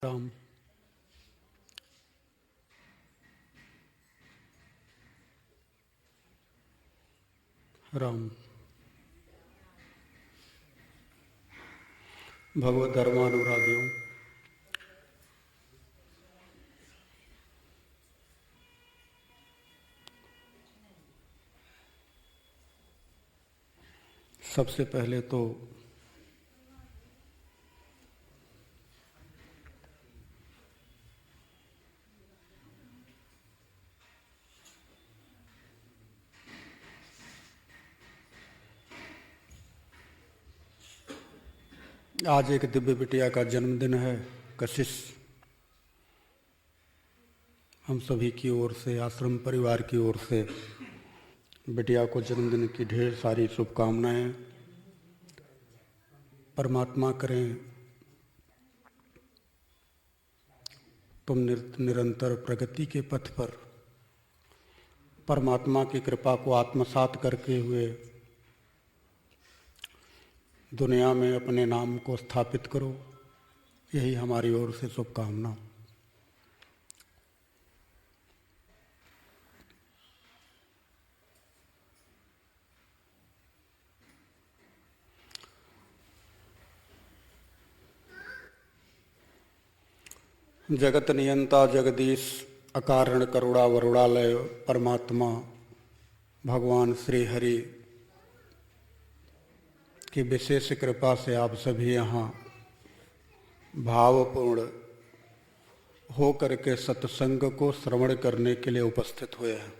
राम। राम। भगवत धर्मानुरागियों, सबसे पहले तो आज एक दिव्य बिटिया का जन्मदिन है। कशिश हम सभी की ओर से, आश्रम परिवार की ओर से बिटिया को जन्मदिन की ढेर सारी शुभकामनाएं। परमात्मा करें तुम निरंतर प्रगति के पथ पर परमात्मा की कृपा को आत्मसात करके हुए दुनिया में अपने नाम को स्थापित करो। यही हमारी ओर से शुभकामना। जगत नियंता जगदीश अकारण करुणा वरुणालय परमात्मा भगवान श्री हरि की विशेष कृपा से आप सभी यहाँ भावपूर्ण हो करके सत्संग को श्रवण करने के लिए उपस्थित हुए हैं।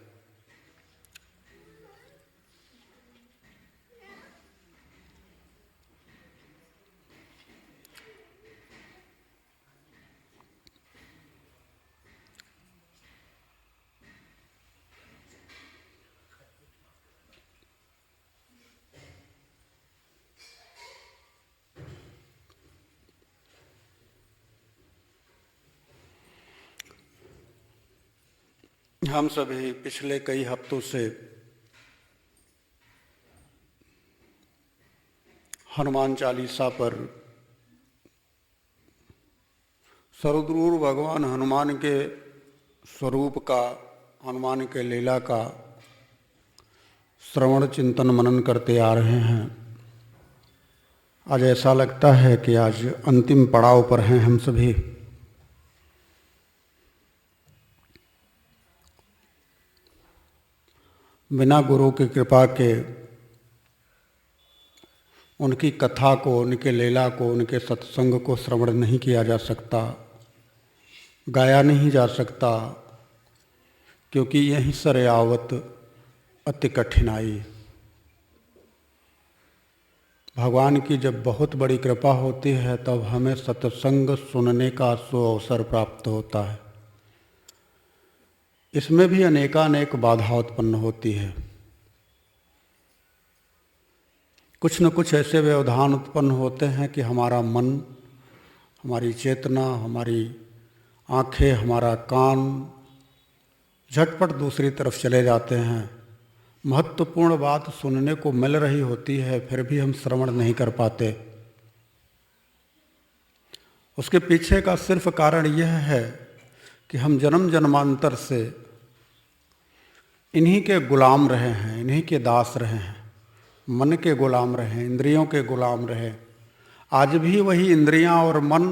हम सभी पिछले कई हफ्तों से हनुमान चालीसा पर सर्वदूर भगवान हनुमान के स्वरूप का, हनुमान के लीला का श्रवण चिंतन मनन करते आ रहे हैं। आज ऐसा लगता है कि आज अंतिम पड़ाव पर हैं हम सभी। बिना गुरु की कृपा के उनकी कथा को, उनके लीला को, उनके सत्संग को श्रवण नहीं किया जा सकता, गाया नहीं जा सकता, क्योंकि यही सरयावत अति कठिनाई। भगवान की जब बहुत बड़ी कृपा होती है तब हमें सत्संग सुनने का सुअवसर प्राप्त होता है। इसमें भी अनेकानेक बाधा उत्पन्न होती है। कुछ न कुछ ऐसे व्यवधान उत्पन्न होते हैं कि हमारा मन, हमारी चेतना, हमारी आंखें, हमारा कान झटपट दूसरी तरफ चले जाते हैं। महत्वपूर्ण बात सुनने को मिल रही होती है, फिर भी हम श्रवण नहीं कर पाते। उसके पीछे का सिर्फ कारण यह है कि हम जन्म जन्मांतर से इन्हीं के गुलाम रहे हैं, इन्हीं के दास रहे हैं, मन के गुलाम रहे, इंद्रियों के गुलाम रहे। आज भी वही इंद्रियां और मन,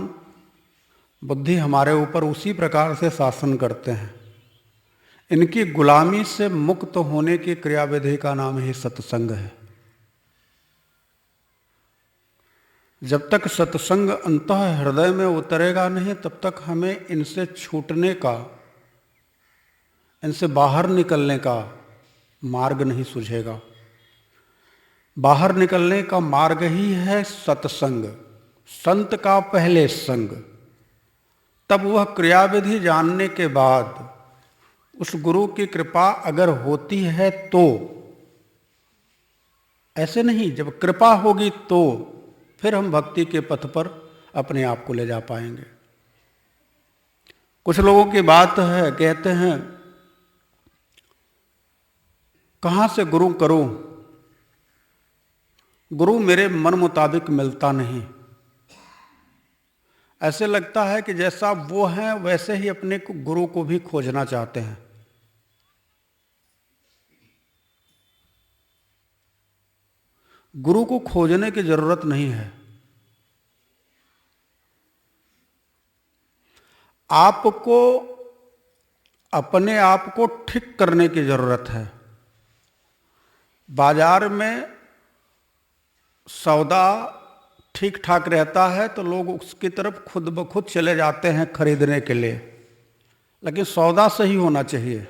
बुद्धि हमारे ऊपर उसी प्रकार से शासन करते हैं। इनकी गुलामी से मुक्त होने की क्रियाविधि का नाम ही सत्संग है। जब तक सत्संग अंतः हृदय में उतरेगा नहीं, तब तक हमें इनसे छूटने का, इनसे बाहर निकलने का मार्ग नहीं सूझेगा। बाहर निकलने का मार्ग ही है सत्संग, संत का पहले संग। तब वह क्रियाविधि जानने के बाद उस गुरु की कृपा अगर होती है तो, ऐसे नहीं, जब कृपा होगी तो फिर हम भक्ति के पथ पर अपने आप को ले जा पाएंगे। कुछ लोगों की बात है, कहते हैं कहाँ से गुरु करूं, गुरु मेरे मन मुताबिक मिलता नहीं। ऐसे लगता है कि जैसा वो हैं वैसे ही अपने गुरु को भी खोजना चाहते हैं। गुरु को खोजने की जरूरत नहीं है। आपको अपने आप को ठीक करने की जरूरत है। बाजार में सौदा ठीक ठाक रहता है तो लोग उसकी तरफ खुद ब खुद चले जाते हैं खरीदने के लिए, लेकिन सौदा सही होना चाहिए।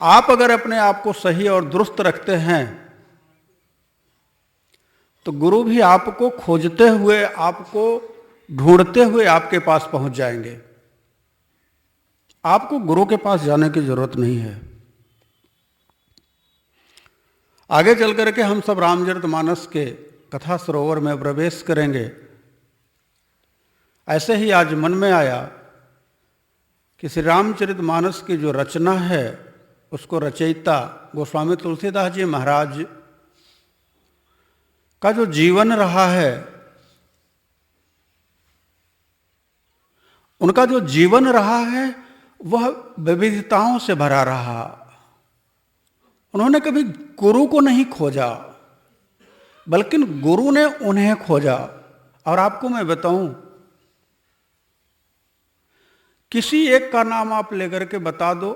आप अगर अपने आप को सही और दुरुस्त रखते हैं तो गुरु भी आपको खोजते हुए, आपको ढूंढते हुए आपके पास पहुंच जाएंगे। आपको गुरु के पास जाने की जरूरत नहीं है। आगे चल करके हम सब रामचरितमानस के कथा सरोवर में प्रवेश करेंगे। ऐसे ही आज मन में आया कि श्री रामचरितमानस की जो रचना है उसको रचयिता गोस्वामी तुलसीदास जी महाराज का जो जीवन रहा है, उनका जो जीवन रहा है वह विविधताओं से भरा रहा। उन्होंने कभी गुरु को नहीं खोजा, बल्कि गुरु ने उन्हें खोजा। और आपको मैं बताऊं, किसी एक का नाम आप लेकर के बता दो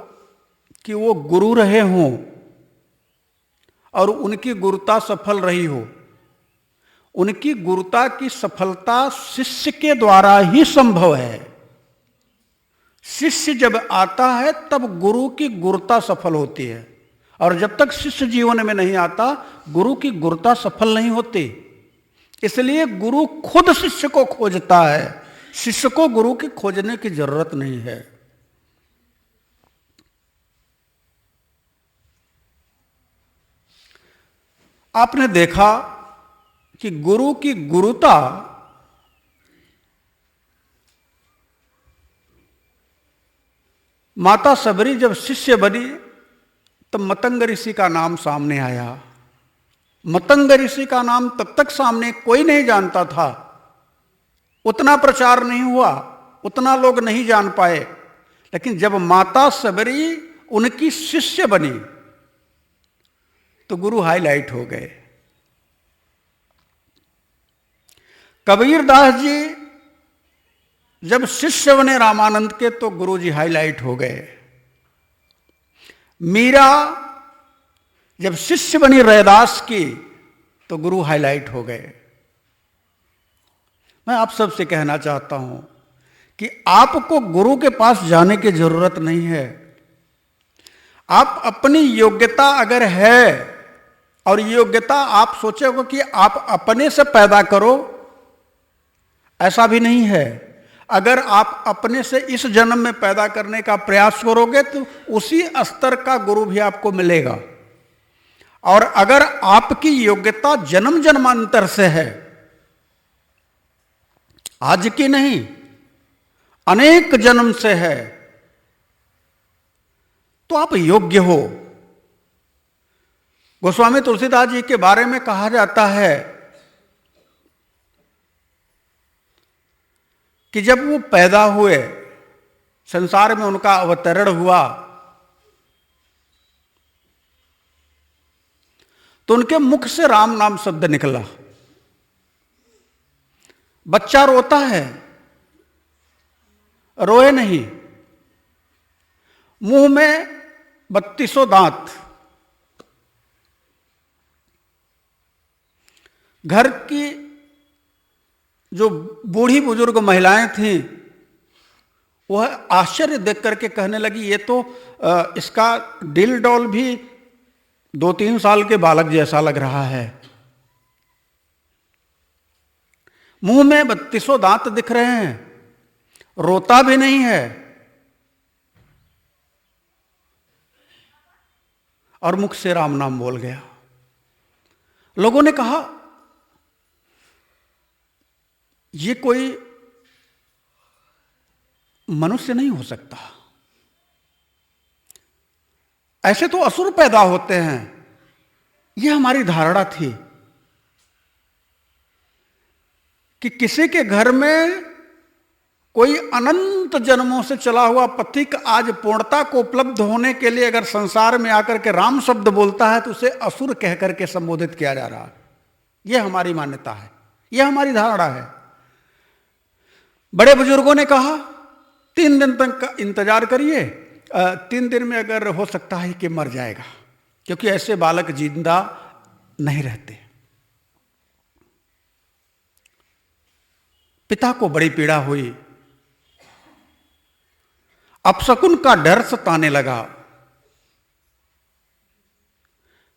कि वो गुरु रहे हों और उनकी गुरुता सफल रही हो। उनकी गुरुता की सफलता शिष्य के द्वारा ही संभव है। शिष्य जब आता है तब गुरु की गुरुता सफल होती है, और जब तक शिष्य जीवन में नहीं आता गुरु की गुरुता सफल नहीं होती। इसलिए गुरु खुद शिष्य को खोजता है, शिष्य को गुरु की खोजने की जरूरत नहीं है। आपने देखा कि गुरु की गुरुता माता सबरी जब शिष्य बनी तब मतंग ऋषि का नाम सामने आया। मतंग ऋषि का नाम तब तक सामने कोई नहीं जानता था, उतना प्रचार नहीं हुआ, उतना लोग नहीं जान पाए। लेकिन जब माता सबरी उनकी शिष्य बनी तो गुरु हाईलाइट हो गए। कबीरदास जी जब शिष्य बने रामानंद के तो गुरु जी हाईलाइट हो गए। मीरा जब शिष्य बनी रैदास की तो गुरु हाईलाइट हो गए। मैं आप सबसे कहना चाहता हूं कि आपको गुरु के पास जाने की जरूरत नहीं है। आप अपनी योग्यता अगर है और योग्यता आप सोचोगे कि आप अपने से पैदा करो, ऐसा भी नहीं है। अगर आप अपने से इस जन्म में पैदा करने का प्रयास करोगे तो उसी स्तर का गुरु भी आपको मिलेगा। और अगर आपकी योग्यता जन्म जन्मांतर से है, आज की नहीं अनेक जन्म से है, तो आप योग्य हो। गोस्वामी तुलसीदास जी के बारे में कहा जाता है कि जब वो पैदा हुए, संसार में उनका अवतरण हुआ, तो उनके मुख से राम नाम शब्द निकला। बच्चा रोता है, रोए नहीं, मुंह में 32 दांत, घर की जो बूढ़ी बुजुर्ग महिलाएं थीं वह आश्चर्य देख करके कहने लगी, ये तो इसका दिल डॉल भी 2-3 साल के बालक जैसा लग रहा है। मुंह में 32 दांत दिख रहे हैं, रोता भी नहीं है, और मुख से राम नाम बोल गया। लोगों ने कहा ये कोई मनुष्य नहीं हो सकता, ऐसे तो असुर पैदा होते हैं। यह हमारी धारणा थी कि किसी के घर में कोई अनंत जन्मों से चला हुआ पथिक आज पूर्णता को उपलब्ध होने के लिए अगर संसार में आकर के राम शब्द बोलता है तो उसे असुर कह करके संबोधित किया जा रहा है। यह हमारी मान्यता है, यह हमारी धारणा है। बड़े बुजुर्गों ने कहा 3 दिन तक का इंतजार करिए, 3 दिन में अगर हो सकता है कि मर जाएगा, क्योंकि ऐसे बालक जिंदा नहीं रहते। पिता को बड़ी पीड़ा हुई, अपशकुन का डर सताने लगा,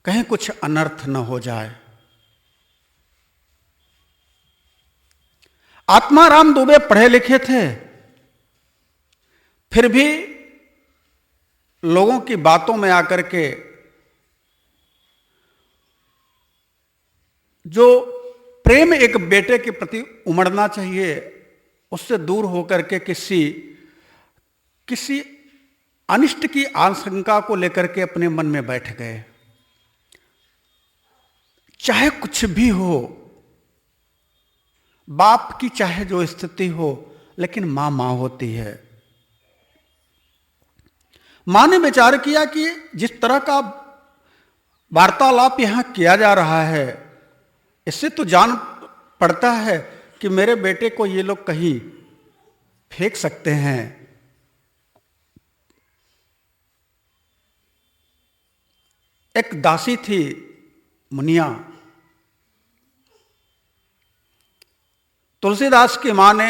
कहीं कुछ अनर्थ न हो जाए। आत्माराम दुबे पढ़े लिखे थे, फिर भी लोगों की बातों में आकर के जो प्रेम एक बेटे के प्रति उमड़ना चाहिए, उससे दूर होकर के किसी अनिष्ट की आशंका को लेकर के अपने मन में बैठ गए। चाहे कुछ भी हो, बाप की चाहे जो स्थिति हो, लेकिन मां मां होती है। मां ने विचार किया कि जिस तरह का वार्तालाप यहां किया जा रहा है, इससे तो जान पड़ता है कि मेरे बेटे को ये लोग कहीं फेंक सकते हैं। एक दासी थी मुनिया, तुलसीदास की मां ने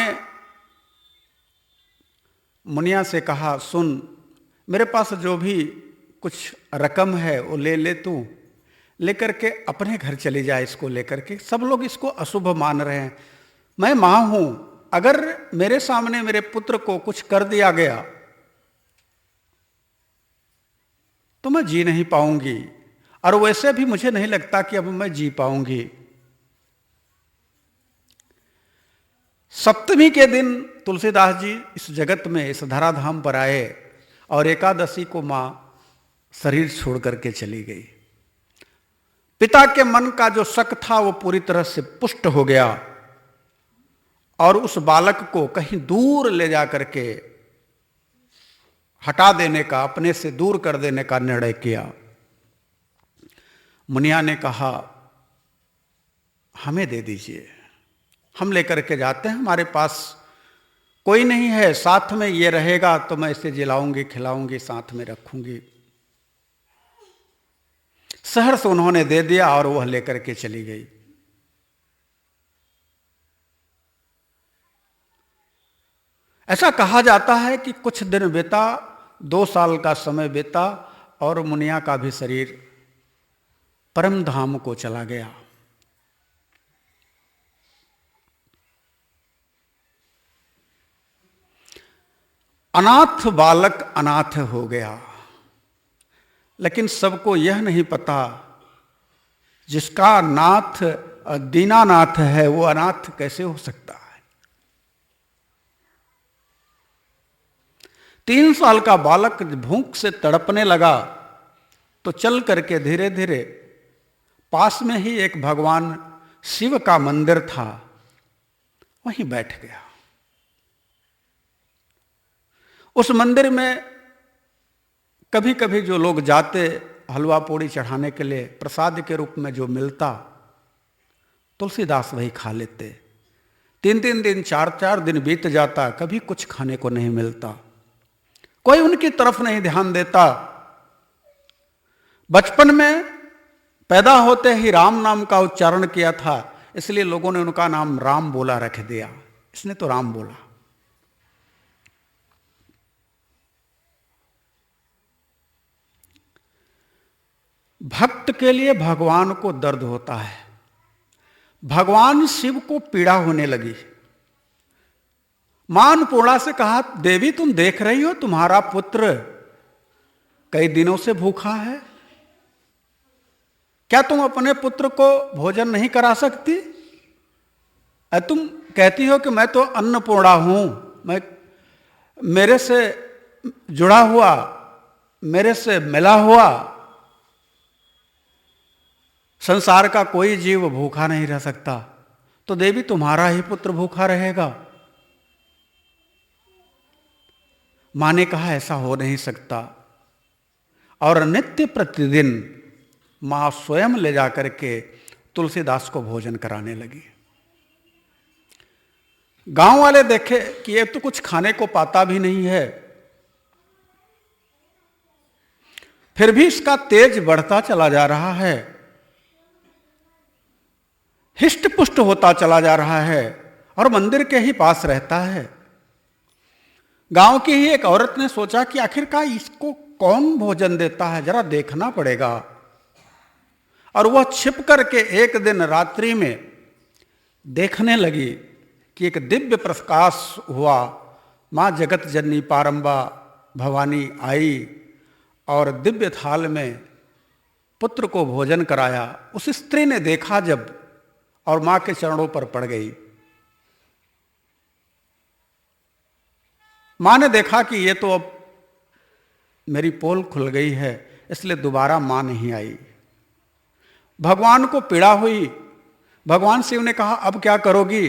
मुनिया से कहा, सुन, मेरे पास जो भी कुछ रकम है वो ले तू, लेकर के अपने घर चली जाए इसको लेकर के। सब लोग इसको अशुभ मान रहे हैं, मैं मां हूं, अगर मेरे सामने मेरे पुत्र को कुछ कर दिया गया तो मैं जी नहीं पाऊंगी, और वैसे भी मुझे नहीं लगता कि अब मैं जी पाऊंगी। सप्तमी के दिन तुलसीदास जी इस जगत में, इस धराधाम पर आए, और एकादशी को मां शरीर छोड़ करके चली गई। पिता के मन का जो शक था वो पूरी तरह से पुष्ट हो गया, और उस बालक को कहीं दूर ले जा करके हटा देने का, अपने से दूर कर देने का निर्णय किया। मुनिया ने कहा, हमें दे दीजिए, हम लेकर के जाते हैं, हमारे पास कोई नहीं है, साथ में ये रहेगा तो मैं इसे जिलाऊंगी, खिलाऊंगी, साथ में रखूंगी। सहर्ष उन्होंने दे दिया और वह लेकर के चली गई। ऐसा कहा जाता है कि कुछ दिन बीता, 2 साल का समय बीता, और मुनिया का भी शरीर परम धाम को चला गया। अनाथ बालक अनाथ हो गया, लेकिन सबको यह नहीं पता जिसका नाथ दीनानाथ है वो अनाथ कैसे हो सकता है। 3 साल का बालक भूख से तड़पने लगा तो चल करके धीरे धीरे पास में ही एक भगवान शिव का मंदिर था, वहीं बैठ गया। उस मंदिर में कभी कभी जो लोग जाते हलवा पूड़ी चढ़ाने के लिए, प्रसाद के रूप में जो मिलता, तुलसीदास वही खा लेते। 3-3 दिन 4-4 दिन बीत जाता, कभी कुछ खाने को नहीं मिलता, कोई उनकी तरफ नहीं ध्यान देता। बचपन में पैदा होते ही राम नाम का उच्चारण किया था, इसलिए लोगों ने उनका नाम राम बोला रख दिया, इसने तो राम बोला। भक्त के लिए भगवान को दर्द होता है। भगवान शिव को पीड़ा होने लगी। मां अन्नपूर्णा से कहा, देवी तुम देख रही हो तुम्हारा पुत्र कई दिनों से भूखा है, क्या तुम अपने पुत्र को भोजन नहीं करा सकती? तुम कहती हो कि मैं तो अन्नपूर्णा हूं, मैं मेरे से जुड़ा हुआ, मेरे से मिला हुआ संसार का कोई जीव भूखा नहीं रह सकता, तो देवी तुम्हारा ही पुत्र भूखा रहेगा। मां ने कहा ऐसा हो नहीं सकता, और नित्य प्रतिदिन मां स्वयं ले जाकर के तुलसीदास को भोजन कराने लगी। गांव वाले देखे कि ये तो कुछ खाने को पाता भी नहीं है, फिर भी इसका तेज बढ़ता चला जा रहा है, हिष्ट पुष्ट होता चला जा रहा है और मंदिर के ही पास रहता है। गांव की ही एक औरत ने सोचा कि आखिरकार इसको कौन भोजन देता है, जरा देखना पड़ेगा। और वह छिप करके एक दिन रात्रि में देखने लगी कि एक दिव्य प्रकाश हुआ। मां जगत जननी पारंबा भवानी आई और दिव्य थाल में पुत्र को भोजन कराया। उस स्त्री ने देखा जब, और मां के चरणों पर पड़ गई। मां ने देखा कि ये तो अब मेरी पोल खुल गई है, इसलिए दोबारा मां नहीं आई। भगवान को पीड़ा हुई। भगवान शिव ने कहा अब क्या करोगी?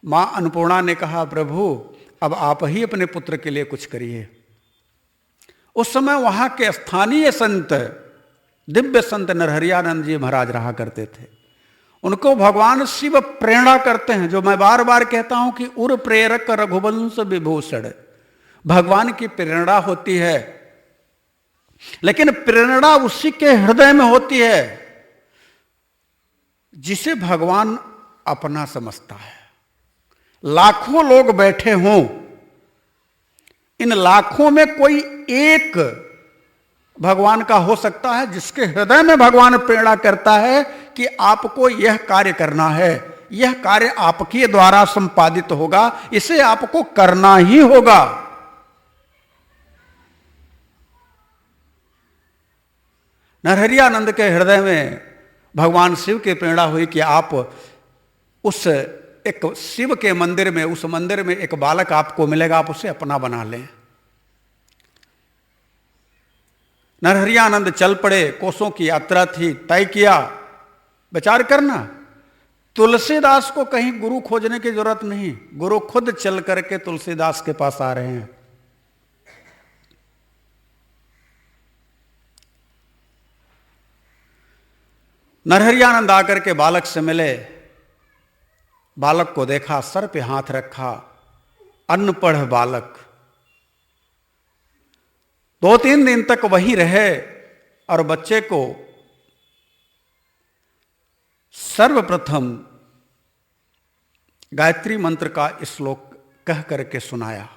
मां अन्नपूर्णा ने कहा प्रभु अब आप ही अपने पुत्र के लिए कुछ करिए। उस समय वहां के स्थानीय संत, दिव्य संत नरहरियानंद जी महाराज रहा करते थे। उनको भगवान शिव प्रेरणा करते हैं, जो मैं बार बार कहता हूं कि उर प्रेरक रघुवंश विभूषण। भगवान की प्रेरणा होती है, लेकिन प्रेरणा उसी के हृदय में होती है जिसे भगवान अपना समझता है। लाखों लोग बैठे हों, इन लाखों में कोई एक भगवान का हो सकता है जिसके हृदय में भगवान प्रेरणा करता है कि आपको यह कार्य करना है, यह कार्य आपके द्वारा संपादित होगा, इसे आपको करना ही होगा। नरहरियानंद के हृदय में भगवान शिव की प्रेरणा हुई कि आप उस एक शिव के मंदिर में, उस मंदिर में एक बालक आपको मिलेगा, आप उसे अपना बना लें। नरहरियानंद चल पड़े। कोसों की यात्रा थी, तय किया। विचार करना, तुलसीदास को कहीं गुरु खोजने की जरूरत नहीं, गुरु खुद चल करके तुलसीदास के पास आ रहे हैं। नरहरियानंद आकर के बालक से मिले। बालक को देखा, सर पे हाथ रखा, अनपढ़ बालक। 2-3 दिन तक वहीं रहे और बच्चे को सर्वप्रथम गायत्री मंत्र का श्लोक कह करके सुनाया।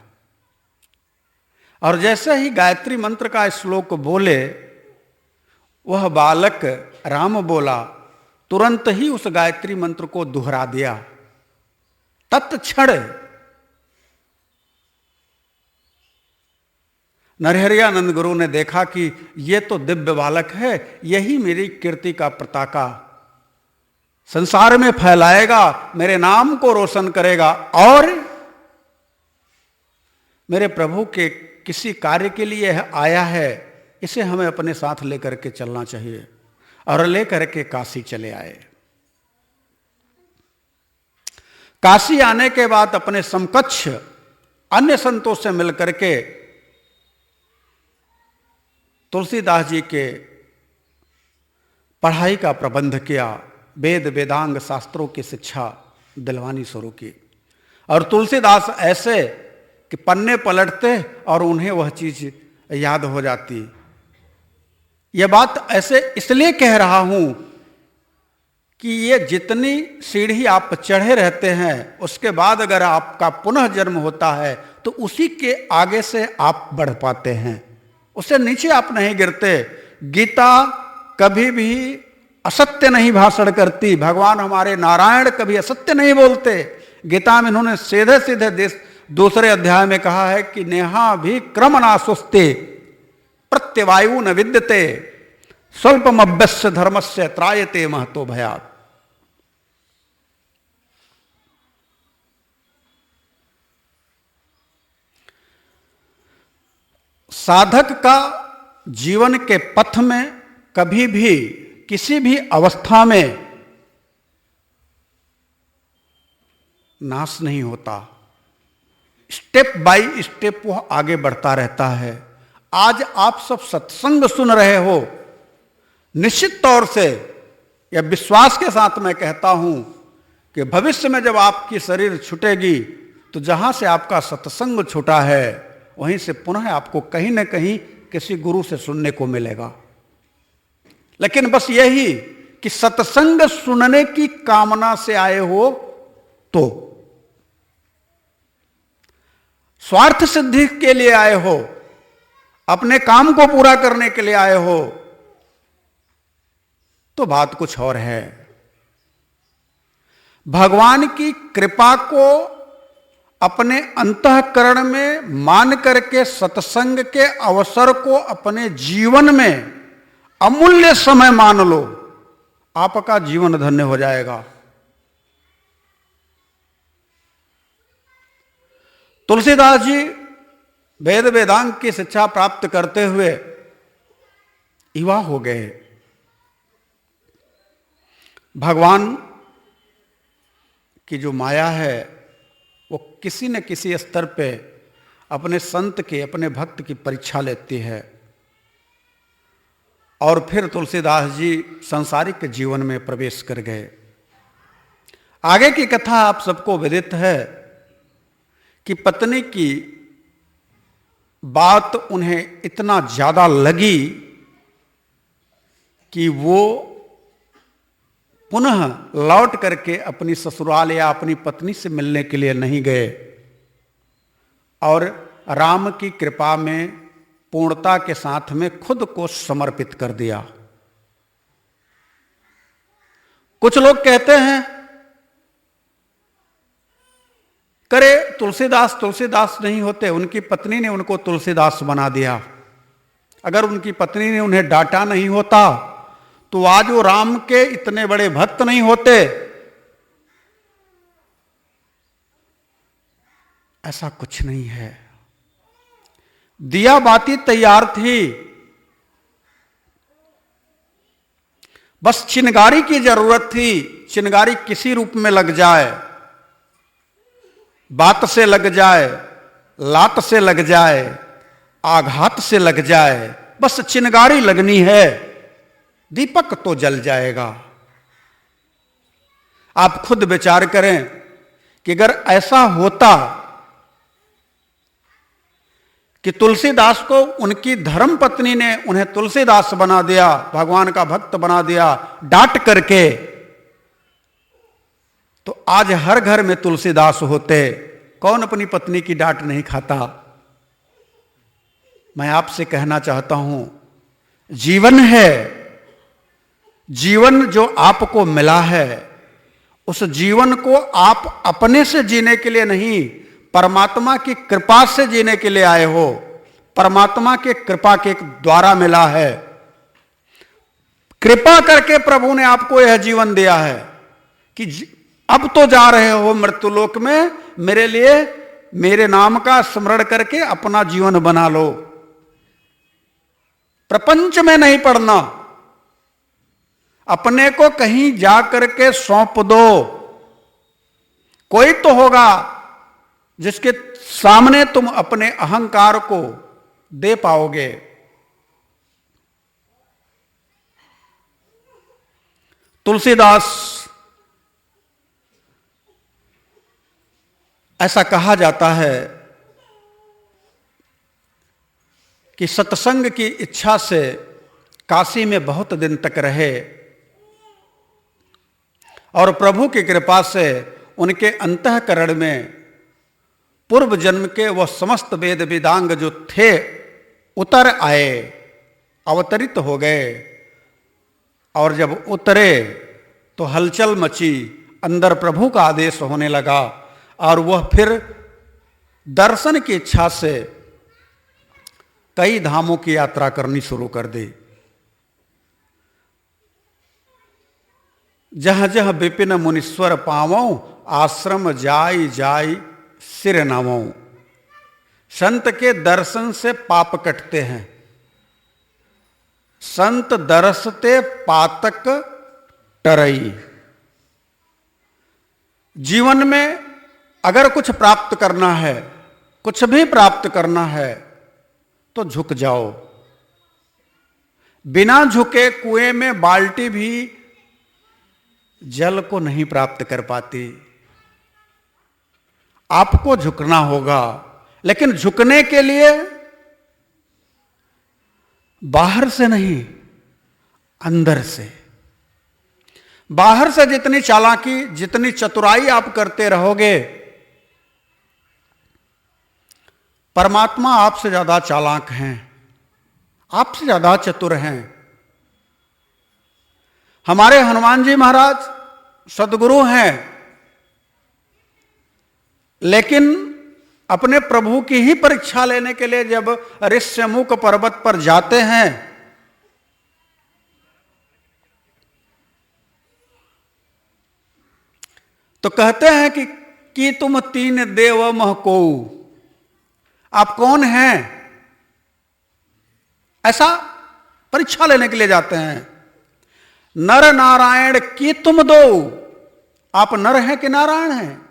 और जैसे ही गायत्री मंत्र का श्लोक बोले, वह बालक राम बोला, तुरंत ही उस गायत्री मंत्र को दोहरा दिया। तत्क्षण नरहरियानंद गुरु ने देखा कि यह तो दिव्य बालक है, यही मेरी कीर्ति का पताका संसार में फैलाएगा, मेरे नाम को रोशन करेगा और मेरे प्रभु के किसी कार्य के लिए यह आया है, इसे हमें अपने साथ लेकर के चलना चाहिए। और लेकर के काशी चले आए। काशी आने के बाद अपने समकक्ष अन्य संतों से मिलकर के तुलसीदास जी के पढ़ाई का प्रबंध किया। वेद वेदांग शास्त्रों की शिक्षा दिलवानी शुरू की। और तुलसीदास ऐसे कि पन्ने पलटते और उन्हें वह चीज याद हो जाती। यह बात ऐसे इसलिए कह रहा हूं कि ये जितनी सीढ़ी आप चढ़े रहते हैं, उसके बाद अगर आपका पुनः जन्म होता है तो उसी के आगे से आप बढ़ पाते हैं, उससे नीचे आप नहीं गिरते। गीता कभी भी असत्य नहीं भाषण करती। भगवान हमारे नारायण कभी असत्य नहीं बोलते। गीता में इन्होंने सीधे सीधे दूसरे अध्याय में कहा है कि नेहा भी क्रम नासुस्ते प्रत्यवायु न विद्यते स्वल्पमभ्यस्य धर्मस्य त्रायते महतो भयात्। साधक का जीवन के पथ में कभी भी किसी भी अवस्था में नाश नहीं होता, स्टेप बाय स्टेप वो आगे बढ़ता रहता है। आज आप सब सत्संग सुन रहे हो, निश्चित तौर से या विश्वास के साथ मैं कहता हूं कि भविष्य में जब आपकी शरीर छूटेगी तो जहां से आपका सत्संग छूटा है वहीं से पुनः आपको कहीं ना कहीं किसी गुरु से सुनने को मिलेगा। लेकिन बस यही कि सत्संग सुनने की कामना से आए हो तो, स्वार्थ सिद्धि के लिए आए हो, अपने काम को पूरा करने के लिए आए हो तो बात कुछ और है। भगवान की कृपा को अपने अंतःकरण में मान करके सत्संग के अवसर को अपने जीवन में अमूल्य समय मान लो, आपका जीवन धन्य हो जाएगा। तुलसीदास जी वेद वेदांग की शिक्षा प्राप्त करते हुए युवा हो गए। भगवान की जो माया है वो किसी न किसी स्तर पे अपने संत के, अपने भक्त की परीक्षा लेती है। और फिर तुलसीदास जी सांसारिक जीवन में प्रवेश कर गए। आगे की कथा आप सबको विदित है कि पत्नी की बात उन्हें इतना ज्यादा लगी कि वो पुनः लौट करके अपनी ससुराल या अपनी पत्नी से मिलने के लिए नहीं गए और राम की कृपा में पूर्णता के साथ में खुद को समर्पित कर दिया। कुछ लोग कहते हैं करे तुलसीदास तुलसीदास नहीं होते, उनकी पत्नी ने उनको तुलसीदास बना दिया। अगर उनकी पत्नी ने उन्हें डांटा नहीं होता तो आज वो राम के इतने बड़े भक्त नहीं होते। ऐसा कुछ नहीं है। दिया बाती तैयार थी, बस चिनगारी की जरूरत थी। चिनगारी किसी रूप में लग जाए, बात से लग जाए, लात से लग जाए, आघात से लग जाए, बस चिनगारी लगनी है, दीपक तो जल जाएगा। आप खुद विचार करें कि अगर ऐसा होता कि तुलसीदास को उनकी धर्म पत्नी ने उन्हें तुलसीदास बना दिया, भगवान का भक्त बना दिया डांट करके, तो आज हर घर में तुलसीदास होते। कौन अपनी पत्नी की डांट नहीं खाता। मैं आपसे कहना चाहता हूं, जीवन है, जीवन जो आपको मिला है उस जीवन को आप अपने से जीने के लिए नहीं, परमात्मा की कृपा से जीने के लिए आए हो। परमात्मा के कृपा के द्वारा मिला है। कृपा करके प्रभु ने आपको यह जीवन दिया है कि अब तो जा रहे हो मृत्युलोक में, मेरे लिए मेरे नाम का स्मरण करके अपना जीवन बना लो। प्रपंच में नहीं पड़ना, अपने को कहीं जा करके सौंप दो। कोई तो होगा जिसके सामने तुम अपने अहंकार को दे पाओगे। तुलसीदास, ऐसा कहा जाता है कि सत्संग की इच्छा से काशी में बहुत दिन तक रहे और प्रभु की कृपा से उनके अंतःकरण में पूर्व जन्म के वह समस्त वेद वेदांग जो थे उतर आए, अवतरित हो गए। और जब उतरे तो हलचल मची, अंदर प्रभु का आदेश होने लगा और वह फिर दर्शन की इच्छा से कई धामों की यात्रा करनी शुरू कर दी। जहां जहां विपिन मुनीश्वर पावों, आश्रम जाई जाई सिर नामों। संत के दर्शन से पाप कटते हैं। संत दरसते पातक टरई। जीवन में अगर कुछ प्राप्त करना है कुछ भी प्राप्त करना है तो झुक जाओ। बिना झुके कुएं में बाल्टी भी जल को नहीं प्राप्त कर पाती। आपको झुकना होगा, लेकिन झुकने के लिए बाहर से नहीं, अंदर से। बाहर से जितनी चालाकी, जितनी चतुराई आप करते रहोगे, परमात्मा आपसे ज्यादा चालाक हैं, आपसे ज्यादा चतुर हैं। हमारे हनुमान जी महाराज सद्गुरु हैं, लेकिन अपने प्रभु की ही परीक्षा लेने के लिए जब ऋष्यमुख पर्वत पर जाते हैं तो कहते हैं कि तुम तीन देव महको, आप कौन हैं? ऐसा परीक्षा लेने के लिए जाते हैं। नर नारायण की तुम दो, आप नर हैं कि नारायण हैं?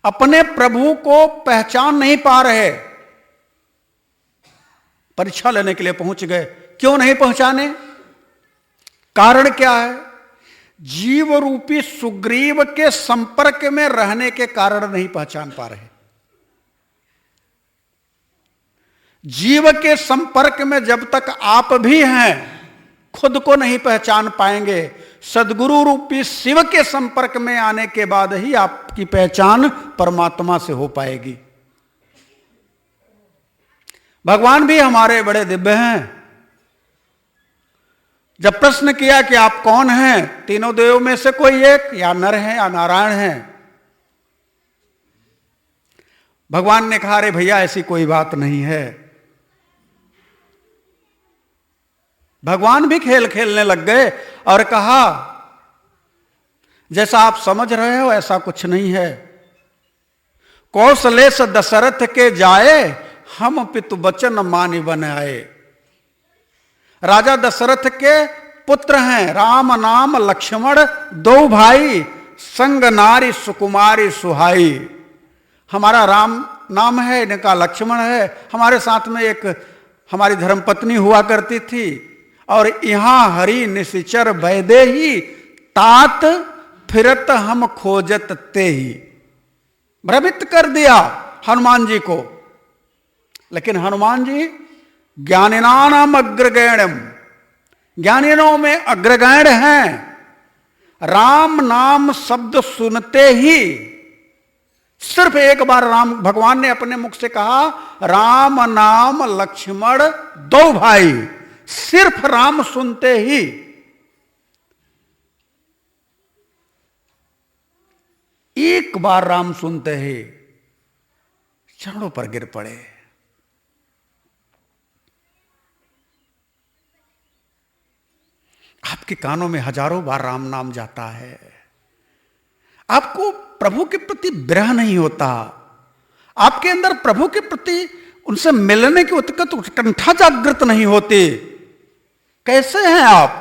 अपने प्रभु को पहचान नहीं पा रहे, परीक्षा लेने के लिए पहुंच गए। क्यों नहीं पहचाने? कारण क्या है? जीव रूपी सुग्रीव के संपर्क में रहने के कारण नहीं पहचान पा रहे। जीव के संपर्क में जब तक आप भी हैं, खुद को नहीं पहचान पाएंगे। सद्गुरु रूपी शिव के संपर्क में आने के बाद ही आपकी पहचान परमात्मा से हो पाएगी। भगवान भी हमारे बड़े दिव्य हैं। जब प्रश्न किया कि आप कौन हैं, तीनों देवों में से कोई एक, या नर है या नारायण है, भगवान ने कहा, अरे भैया ऐसी कोई बात नहीं है। भगवान भी खेल खेलने लग गए और कहा, जैसा आप समझ रहे हो ऐसा कुछ नहीं है। कौशलेश दशरथ के जाए, हम पितु वचन मानि बन आए। राजा दशरथ के पुत्र हैं, राम नाम लक्ष्मण दो भाई, संग नारी सुकुमारी सुहाई। हमारा राम नाम है, इनका लक्ष्मण है। हमारे साथ में एक हमारी धर्मपत्नी हुआ करती थी, और यहां हरि निशिचर वैदेही, तात फिरत हम खोजत ते ही। भ्रमित कर दिया हनुमान जी को। लेकिन हनुमान जी ज्ञानिनाम अग्रगण्यम, ज्ञानियों में अग्रगण्य हैं। राम नाम शब्द सुनते ही, सिर्फ एक बार राम, भगवान ने अपने मुख से कहा, राम नाम लक्ष्मण दो भाई। सिर्फ राम सुनते ही एक बार राम सुनते ही चरणों पर गिर पड़े। आपके कानों में हजारों बार राम नाम जाता है, आपको प्रभु के प्रति विरह नहीं होता, आपके अंदर प्रभु के प्रति उनसे मिलने की उत्कंठा जागृत नहीं होती। कैसे हैं आप?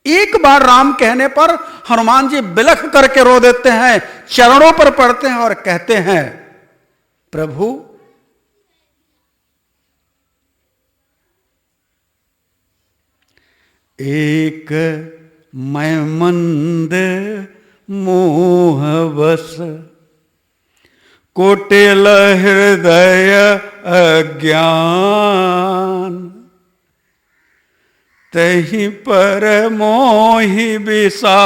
एक बार राम कहने पर हनुमान जी बिलख करके रो देते हैं, चरणों पर पड़ते हैं और कहते हैं, प्रभु एक मैं मंद मोहवश, कुटिल हृदय अज्ञान, तहि पर मोहि विसारयु,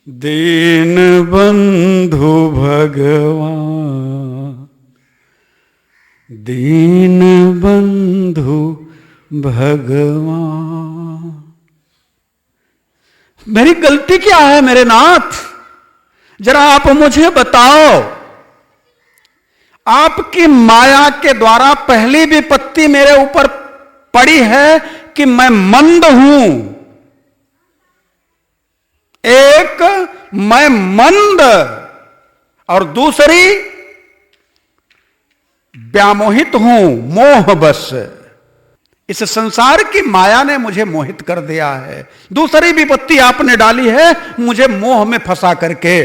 दीन बंधु भगवान, दीन बंधु भगवान। मेरी गलती क्या है मेरे नाथ? जरा आप मुझे बताओ। आपकी माया के द्वारा पहली विपत्ति मेरे ऊपर पड़ी है कि मैं मंद हूं। एक, मैं मंद, और दूसरी व्यामोहित हूं, मोहवश। इस संसार की माया ने मुझे मोहित कर दिया है। दूसरी विपत्ति आपने डाली है मुझे मोह में फंसा करके,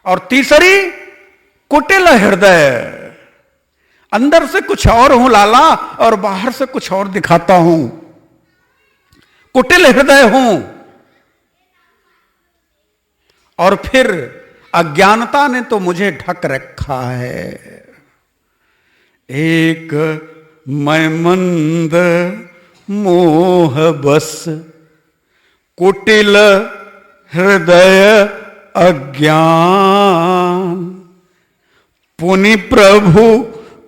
और तीसरी कुटिल हृदय। अंदर से कुछ और हूं लाला और बाहर से कुछ और दिखाता हूं, कुटिल हृदय हूं। और फिर अज्ञानता ने तो मुझे ढक रखा है। एक मैं मंद मोह बस, कुटिल हृदय अज्ञान, पुनि प्रभु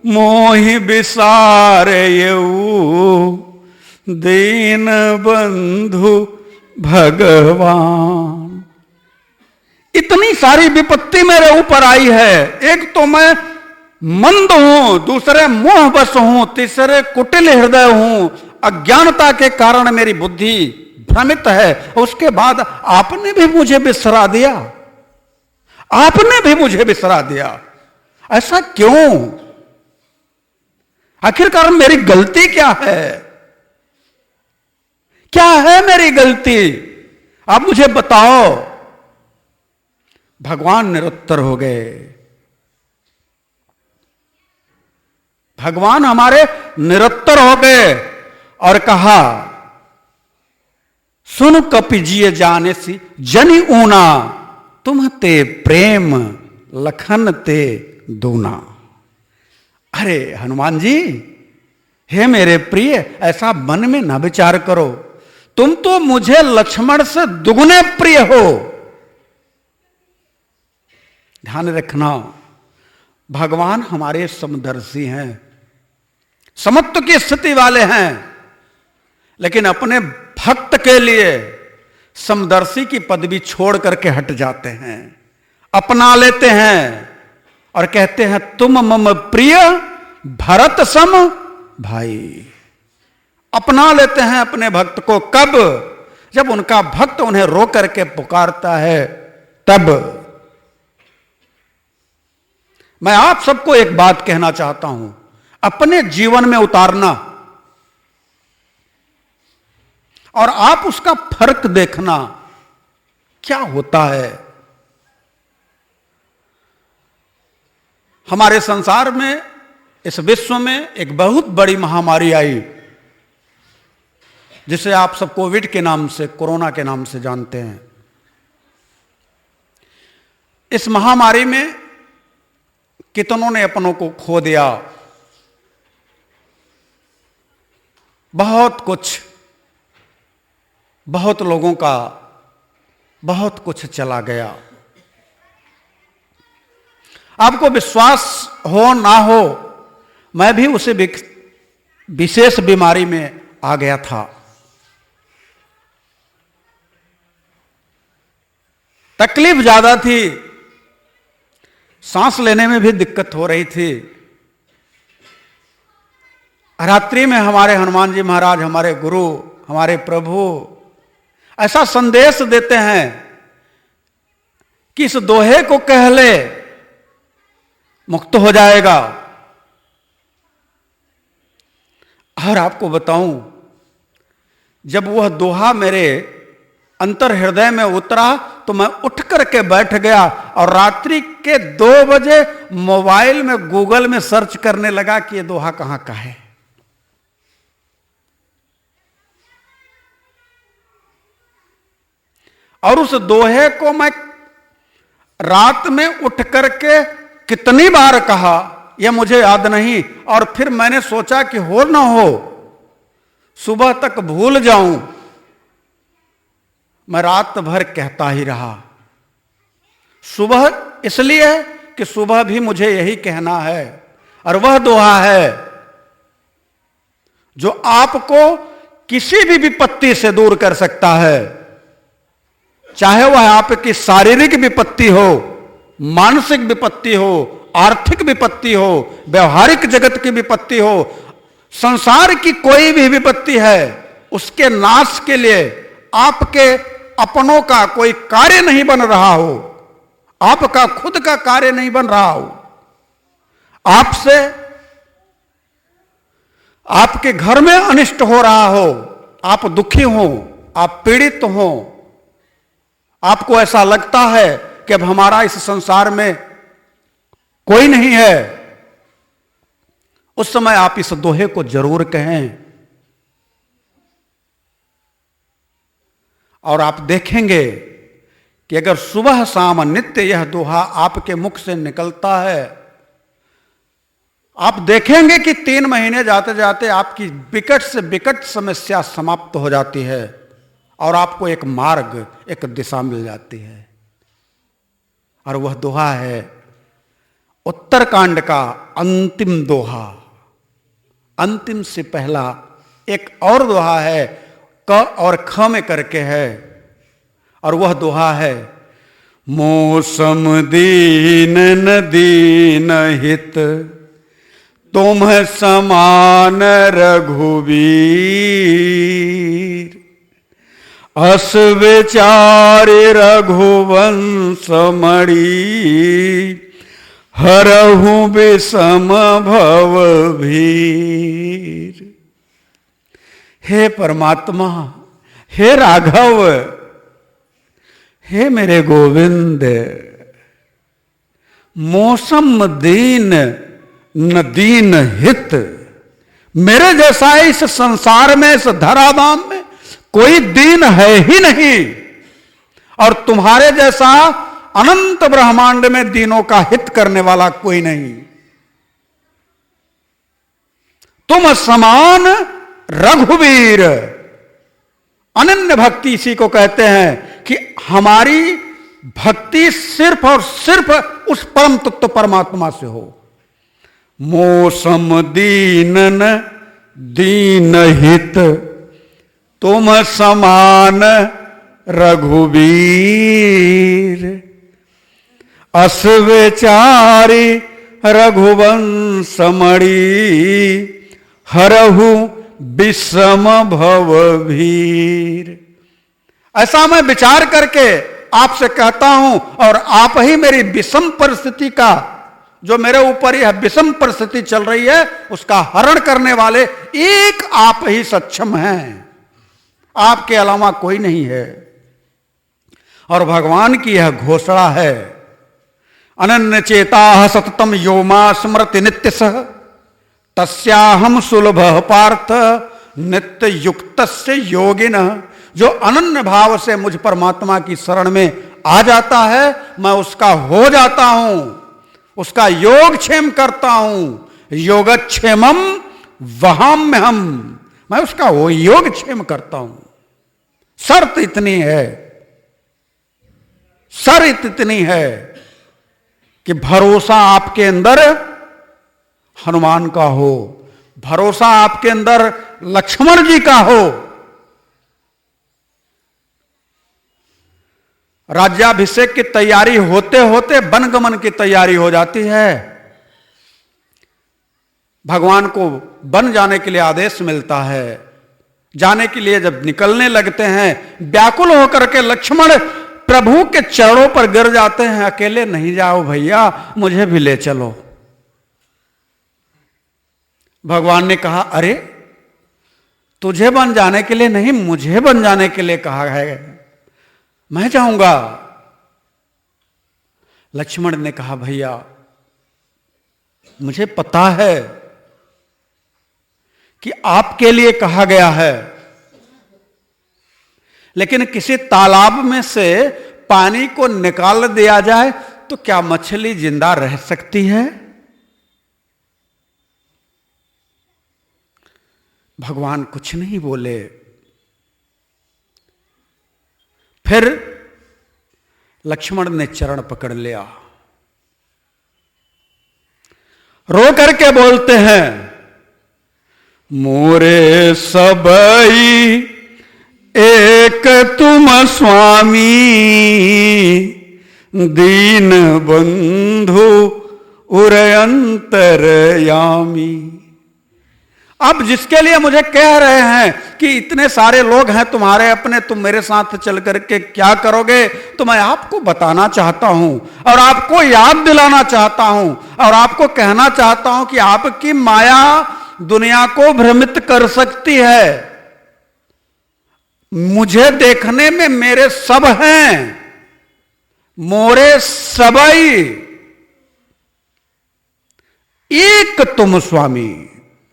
मोहि विसारयऊ, दीन बंधु भगवान। इतनी सारी विपत्ति मेरे ऊपर आई है। एक तो मैं मंद हूं, दूसरे मोह बस हूं, तीसरे कुटिल हृदय हूं। अज्ञानता के कारण मेरी बुद्धि भ्रमित है। उसके बाद आपने भी मुझे बिसरा दिया, आपने भी मुझे बिसरा दिया। ऐसा क्यों? आखिरकार मेरी गलती क्या है? क्या है मेरी गलती? आप मुझे बताओ। भगवान निरुत्तर हो गए। भगवान हमारे निरुत्तर हो गए और कहा, सुन कपि जिय जाने सी जनि ऊना, तुम ते प्रेम लखन ते दूना। अरे हनुमान जी, हे मेरे प्रिय, ऐसा मन में न विचार करो। तुम तो मुझे लक्ष्मण से दुगने प्रिय हो। ध्यान रखना, भगवान हमारे समदर्शी हैं, समत्व की स्थिति वाले हैं, लेकिन अपने भक्त के लिए समदर्शी की पदवी छोड़ करके हट जाते हैं, अपना लेते हैं और कहते हैं तुम मम प्रिय भरत सम भाई। अपना लेते हैं अपने भक्त को। कब? जब उनका भक्त उन्हें रो करके पुकारता है तब। मैं आप सबको एक बात कहना चाहता हूं, अपने जीवन में उतारना और आप उसका फर्क देखना क्या होता है। हमारे संसार में, इस विश्व में एक बहुत बड़ी महामारी आई, जिसे आप सब कोविड के नाम से, कोरोना के नाम से जानते हैं। इस महामारी में कितनों ने अपनों को खो दिया, बहुत कुछ, बहुत लोगों का बहुत कुछ चला गया। आपको विश्वास हो ना हो, मैं भी उसे विशेष बीमारी में आ गया था। तकलीफ ज्यादा थी, सांस लेने में भी दिक्कत हो रही थी। रात्रि में हमारे हनुमान जी महाराज, हमारे गुरु, हमारे प्रभु ऐसा संदेश देते हैं कि इस दोहे को कह ले, मुक्त हो जाएगा। और आपको बताऊं, जब वह दोहा मेरे अंतर हृदय में उतरा तो मैं उठ करके बैठ गया और रात्रि के 2 बजे मोबाइल में गूगल में सर्च करने लगा कि यह दोहा कहां का है। और उस दोहे को मैं रात में उठ करके कितनी बार कहा यह मुझे याद नहीं। और फिर मैंने सोचा कि हो ना हो सुबह तक भूल जाऊं, मैं रात भर कहता ही रहा। सुबह इसलिए कि सुबह भी मुझे यही कहना है, और वह दोहा है जो आपको किसी भी विपत्ति से दूर कर सकता है, चाहे वह आपकी शारीरिक विपत्ति हो, मानसिक विपत्ति हो, आर्थिक विपत्ति हो, व्यवहारिक जगत की विपत्ति हो, संसार की कोई भी विपत्ति है, उसके नाश के लिए आपके अपनों का कोई कार्य नहीं बन रहा हो, आपका खुद का कार्य नहीं बन रहा हो, आपसे आपके घर में अनिष्ट हो रहा हो, आप दुखी हो, आप पीड़ित हो, आपको ऐसा लगता है कि अब हमारा इस संसार में कोई नहीं है, उस समय आप इस दोहे को जरूर कहें और आप देखेंगे कि अगर सुबह शाम नित्य यह दोहा आपके मुख से निकलता है, आप देखेंगे कि 3 महीने जाते जाते आपकी विकट से विकट समस्या समाप्त हो जाती है और आपको एक मार्ग, एक दिशा मिल जाती है। और वह दोहा है उत्तरकांड का अंतिम दोहा। अंतिम से पहला एक और दोहा है, क और ख में करके है, और वह दोहा है मौसम दीन न दीन हित तुम समान रघुवीर, अस विचार रघुवंश मणि हरहु विषम भव भीर। हे परमात्मा, हे राघव, हे मेरे गोविंद, मौसम दीन न दीन हित, मेरे जैसा इस संसार में, इस धराधाम में कोई दीन है ही नहीं, और तुम्हारे जैसा अनंत ब्रह्मांड में दीनों का हित करने वाला कोई नहीं। तुम समान रघुवीर। अनन्य भक्ति इसी को कहते हैं कि हमारी भक्ति सिर्फ और सिर्फ उस परम तत्व परमात्मा से हो। मौसम दीनन दीन हित तुम समान रघुवीर, अस विचारी रघुवंश मणि हरहु विषम भव भीर। ऐसा मैं विचार करके आपसे कहता हूं, और आप ही मेरी विषम परिस्थिति का, जो मेरे ऊपर यह विषम परिस्थिति चल रही है, उसका हरण करने वाले एक आप ही सक्षम हैं, आपके अलावा कोई नहीं है। और भगवान की यह घोषणा है, अनन्य चेता सततम यो मा स्मृति नित्य सह तस्याहम सुलभ पार्थ नित्य युक्त से योगिन। जो अनन्य भाव से मुझ परमात्मा की शरण में आ जाता है, मैं उसका हो जाता हूं, उसका योगक्षेम करता हूं। योगक्षेमम वहाम्य हम, मैं उसका वो योगक्षेम करता हूं। शर्त इतनी है, शर्त इतनी है कि भरोसा आपके अंदर हनुमान का हो, भरोसा आपके अंदर लक्ष्मण जी का हो। राज्याभिषेक की तैयारी होते होते वनगमन की तैयारी हो जाती है। भगवान को वन जाने के लिए आदेश मिलता है। जाने के लिए जब निकलने लगते हैं, व्याकुल होकर के लक्ष्मण प्रभु के चरणों पर गिर जाते हैं, अकेले नहीं जाओ भैया, मुझे भी ले चलो। भगवान ने कहा, अरे तुझे बन जाने के लिए नहीं, मुझे बन जाने के लिए कहा है, मैं जाऊंगा। लक्ष्मण ने कहा, भैया मुझे पता है कि आपके लिए कहा गया है, लेकिन किसी तालाब में से पानी को निकाल दिया जाए तो क्या मछली जिंदा रह सकती है? भगवान कुछ नहीं बोले। फिर लक्ष्मण ने चरण पकड़ लिया, रो करके बोलते हैं, मोरे सबई एक तुम स्वामी, दीन बंधु उरय अंतरयामी। अब जिसके लिए मुझे कह रहे हैं कि इतने सारे लोग हैं तुम्हारे अपने, तुम मेरे साथ चल करके क्या करोगे, तो मैं आपको बताना चाहता हूं और आपको याद दिलाना चाहता हूं और आपको कहना चाहता हूं कि आपकी माया दुनिया को भ्रमित कर सकती है। मुझे देखने में मेरे सब हैं, मोरे सबई, एक तुम स्वामी,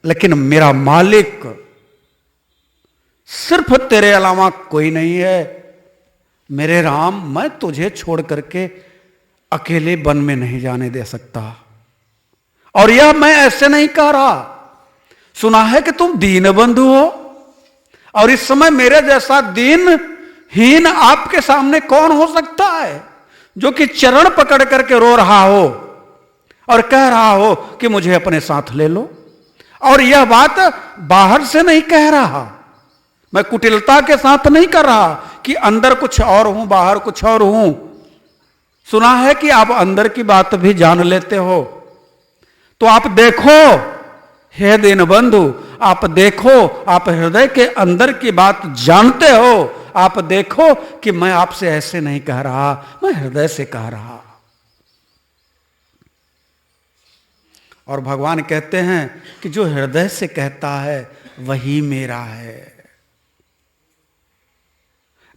लेकिन मेरा मालिक सिर्फ तेरे अलावा कोई नहीं है। मेरे राम, मैं तुझे छोड़ करके अकेले वन में नहीं जाने दे सकता। और यह मैं ऐसे नहीं कह रहा, सुना है कि तुम दीन बंधु हो, और इस समय मेरे जैसा दीनहीन आपके सामने कौन हो सकता है, जो कि चरण पकड़ करके रो रहा हो और कह रहा हो कि मुझे अपने साथ ले लो। और यह बात बाहर से नहीं कह रहा, मैं कुटिलता के साथ नहीं कर रहा कि अंदर कुछ और हूं बाहर कुछ और हूं। सुना है कि आप अंदर की बात भी जान लेते हो, तो आप देखो हे दीनबंधु, आप देखो, आप हृदय के अंदर की बात जानते हो। आप देखो कि मैं आपसे ऐसे नहीं कह रहा, मैं हृदय से कह रहा। और भगवान कहते हैं कि जो हृदय से कहता है वही मेरा है,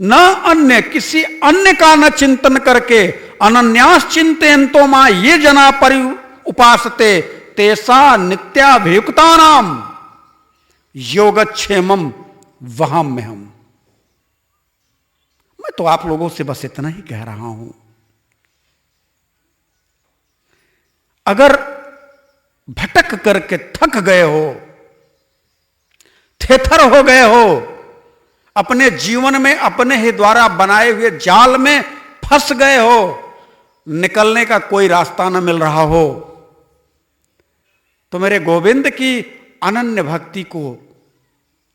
न अन्य, किसी अन्य का न चिंतन करके। अनन्यास चिंतयन्तो मां ये जना परि उपासते तेसा नित्याभियुक्ता नाम योगक्षेमम वहां में हम। मैं तो आप लोगों से बस इतना ही कह रहा हूं, अगर भटक करके थक गए हो, थेथर हो गए हो, अपने जीवन में अपने ही द्वारा बनाए हुए जाल में फंस गए हो, निकलने का कोई रास्ता न मिल रहा हो, तो मेरे गोविंद की अनन्य भक्ति को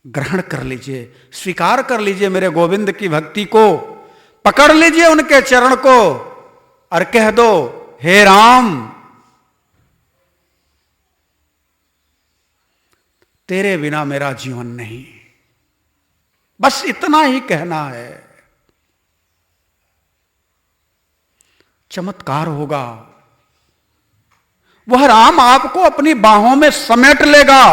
ग्रहण कर लीजिए, स्वीकार कर लीजिए। मेरे गोविंद की भक्ति को पकड़ लीजिए, उनके चरण को, और कह दो हे राम, तेरे बिना मेरा जीवन नहीं। बस इतना ही कहना है, चमत्कार होगा। वह राम आपको अपनी बाहों में समेट लेगा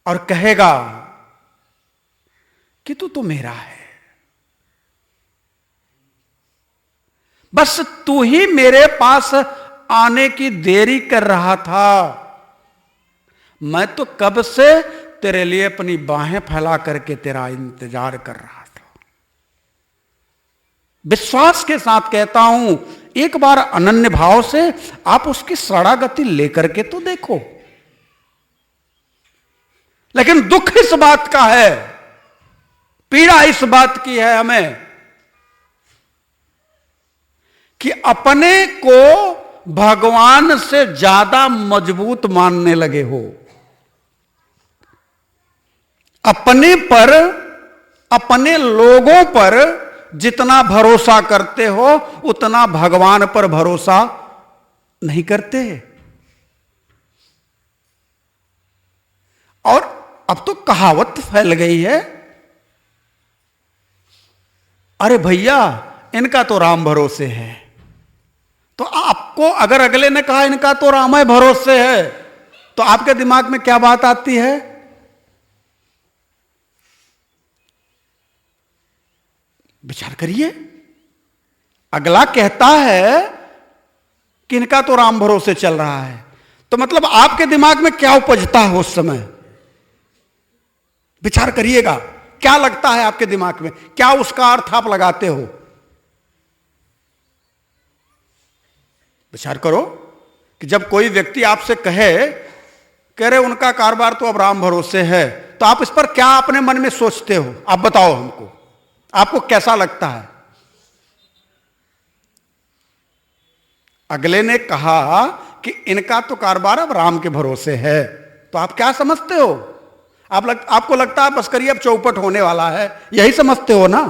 और कहेगा कि तू तो मेरा है, बस तू ही मेरे पास आने की देरी कर रहा था। मैं तो कब से तेरे लिए अपनी बाहें फैला करके तेरा इंतजार कर रहा था। विश्वास के साथ कहता हूं, एक बार अनन्य भाव से आप उसकी शरणागति लेकर के तो देखो। लेकिन दुख इस बात का है, पीड़ा इस बात की है हमें, कि अपने को भगवान से ज्यादा मजबूत मानने लगे हो। अपने पर, अपने लोगों पर जितना भरोसा करते हो उतना भगवान पर भरोसा नहीं करते। और अब तो कहावत फैल गई है, अरे भैया इनका तो राम भरोसे है। तो आपको अगर अगले ने कहा इनका तो राम है भरोसे है, तो आपके दिमाग में क्या बात आती है? विचार करिए। अगला कहता है कि इनका तो राम भरोसे चल रहा है, तो मतलब आपके दिमाग में क्या उपजता है उस समय? विचार करिएगा, क्या लगता है आपके दिमाग में, क्या उसका अर्थ आप लगाते हो? विचार करो कि जब कोई व्यक्ति आपसे कह रहे उनका कारोबार तो अब राम भरोसे है, तो आप इस पर क्या अपने मन में सोचते हो? आप बताओ हमको, आपको कैसा लगता है? अगले ने कहा कि इनका तो कारोबार अब राम के भरोसे है, तो आप क्या समझते हो? आपको लगता है बस करिए अब चौपट होने वाला है, यही समझते हो ना?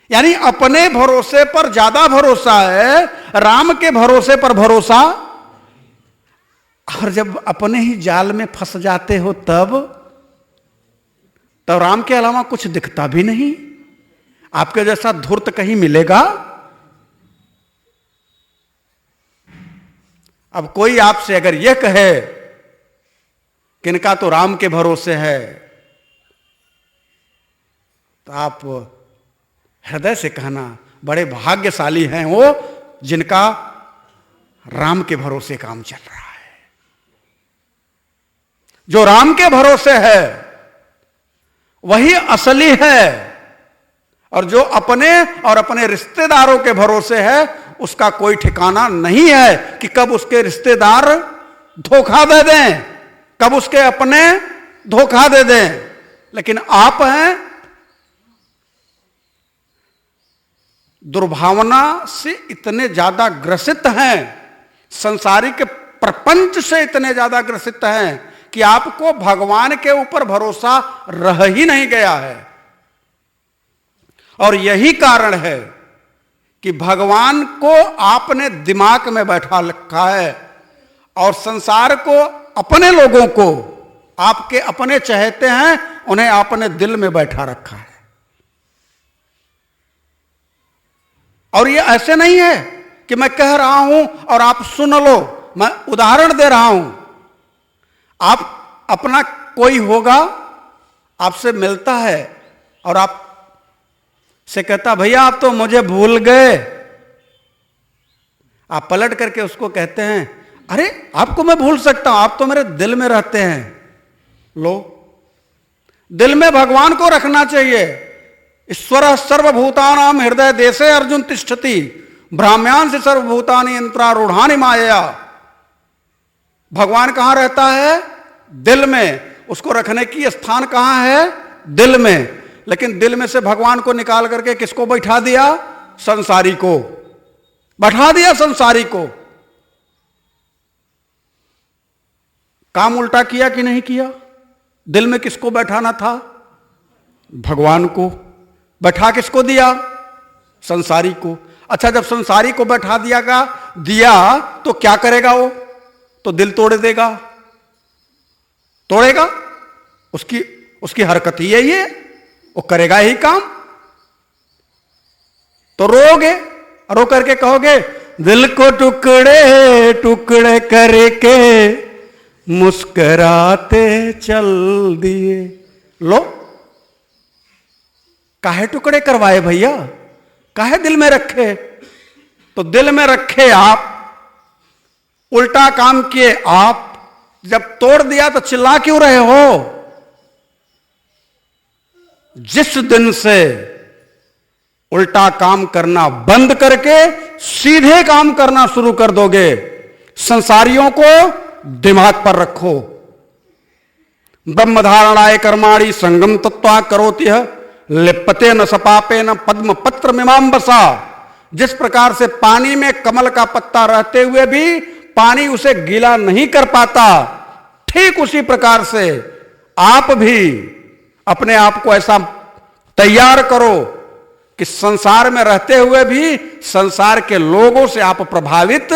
यानी अपने भरोसे पर ज्यादा भरोसा है, राम के भरोसे पर भरोसा। और जब अपने ही जाल में फंस जाते हो तब राम के अलावा कुछ दिखता भी नहीं। आपके जैसा धूर्त कहीं मिलेगा? अब कोई आपसे अगर यह कहे कि इनका तो राम के भरोसे है, तो आप हृदय से कहना बड़े भाग्यशाली हैं वो जिनका राम के भरोसे काम चल रहा है। जो राम के भरोसे है वही असली है, और जो अपने और अपने रिश्तेदारों के भरोसे है उसका कोई ठिकाना नहीं है कि कब उसके रिश्तेदार धोखा दे दें, कब उसके अपने धोखा दे दें। लेकिन आप हैं दुर्भावना से इतने ज्यादा ग्रसित हैं, संसारिक प्रपंच से इतने ज्यादा ग्रसित हैं कि आपको भगवान के ऊपर भरोसा रह ही नहीं गया है। और यही कारण है कि भगवान को आपने दिमाग में बैठा रखा है और संसार को, अपने लोगों को आपके अपने चाहते हैं, उन्हें आपने दिल में बैठा रखा है। और ये ऐसे नहीं है कि मैं कह रहा हूं और आप सुन लो, मैं उदाहरण दे रहा हूं। आप अपना कोई होगा आपसे मिलता है और आप से कहता भैया आप तो मुझे भूल गए। आप पलट करके उसको कहते हैं अरे आपको मैं भूल सकता हूं, आप तो मेरे दिल में रहते हैं। लो, दिल में भगवान को रखना चाहिए। ईश्वर सर्वभूतानां हृदय देशे अर्जुन तिष्ठति ब्राह्म्यांश सर्वभूतानि यंत्रारूढ़ानि मायया। भगवान कहां रहता है? दिल में। उसको रखने की स्थान कहां है? दिल में। लेकिन दिल में से भगवान को निकाल करके किसको बैठा दिया? संसारी को बैठा दिया, संसारी को। काम उल्टा किया कि नहीं किया? दिल में किसको बैठाना था? भगवान को। बैठा किसको दिया? संसारी को। अच्छा, जब संसारी को बैठा दिया तो क्या करेगा वो? तो दिल तोड़ देगा, तोड़ेगा। उसकी हरकत ही यही है, वो करेगा ही काम। तो रोगे, रो करके कहोगे दिल को टुकड़े टुकड़े करके मुस्कुराते चल दिए। लो, काहे टुकड़े करवाए भैया? काहे दिल में रखे? तो दिल में रखे आप, उल्टा काम किए आप। जब तोड़ दिया तो चिल्ला क्यों रहे हो? जिस दिन से उल्टा काम करना बंद करके सीधे काम करना शुरू कर दोगे, संसारियों को दिमाग पर रखो। ब्रह्मधारणाय कर्माणि संगम तत्वा करोति लिप्यते न सपापे न पद्म पत्र मीमांबसा। जिस प्रकार से पानी में कमल का पत्ता रहते हुए भी पानी उसे गीला नहीं कर पाता, ठीक उसी प्रकार से आप भी अपने आप को ऐसा तैयार करो कि संसार में रहते हुए भी संसार के लोगों से आप प्रभावित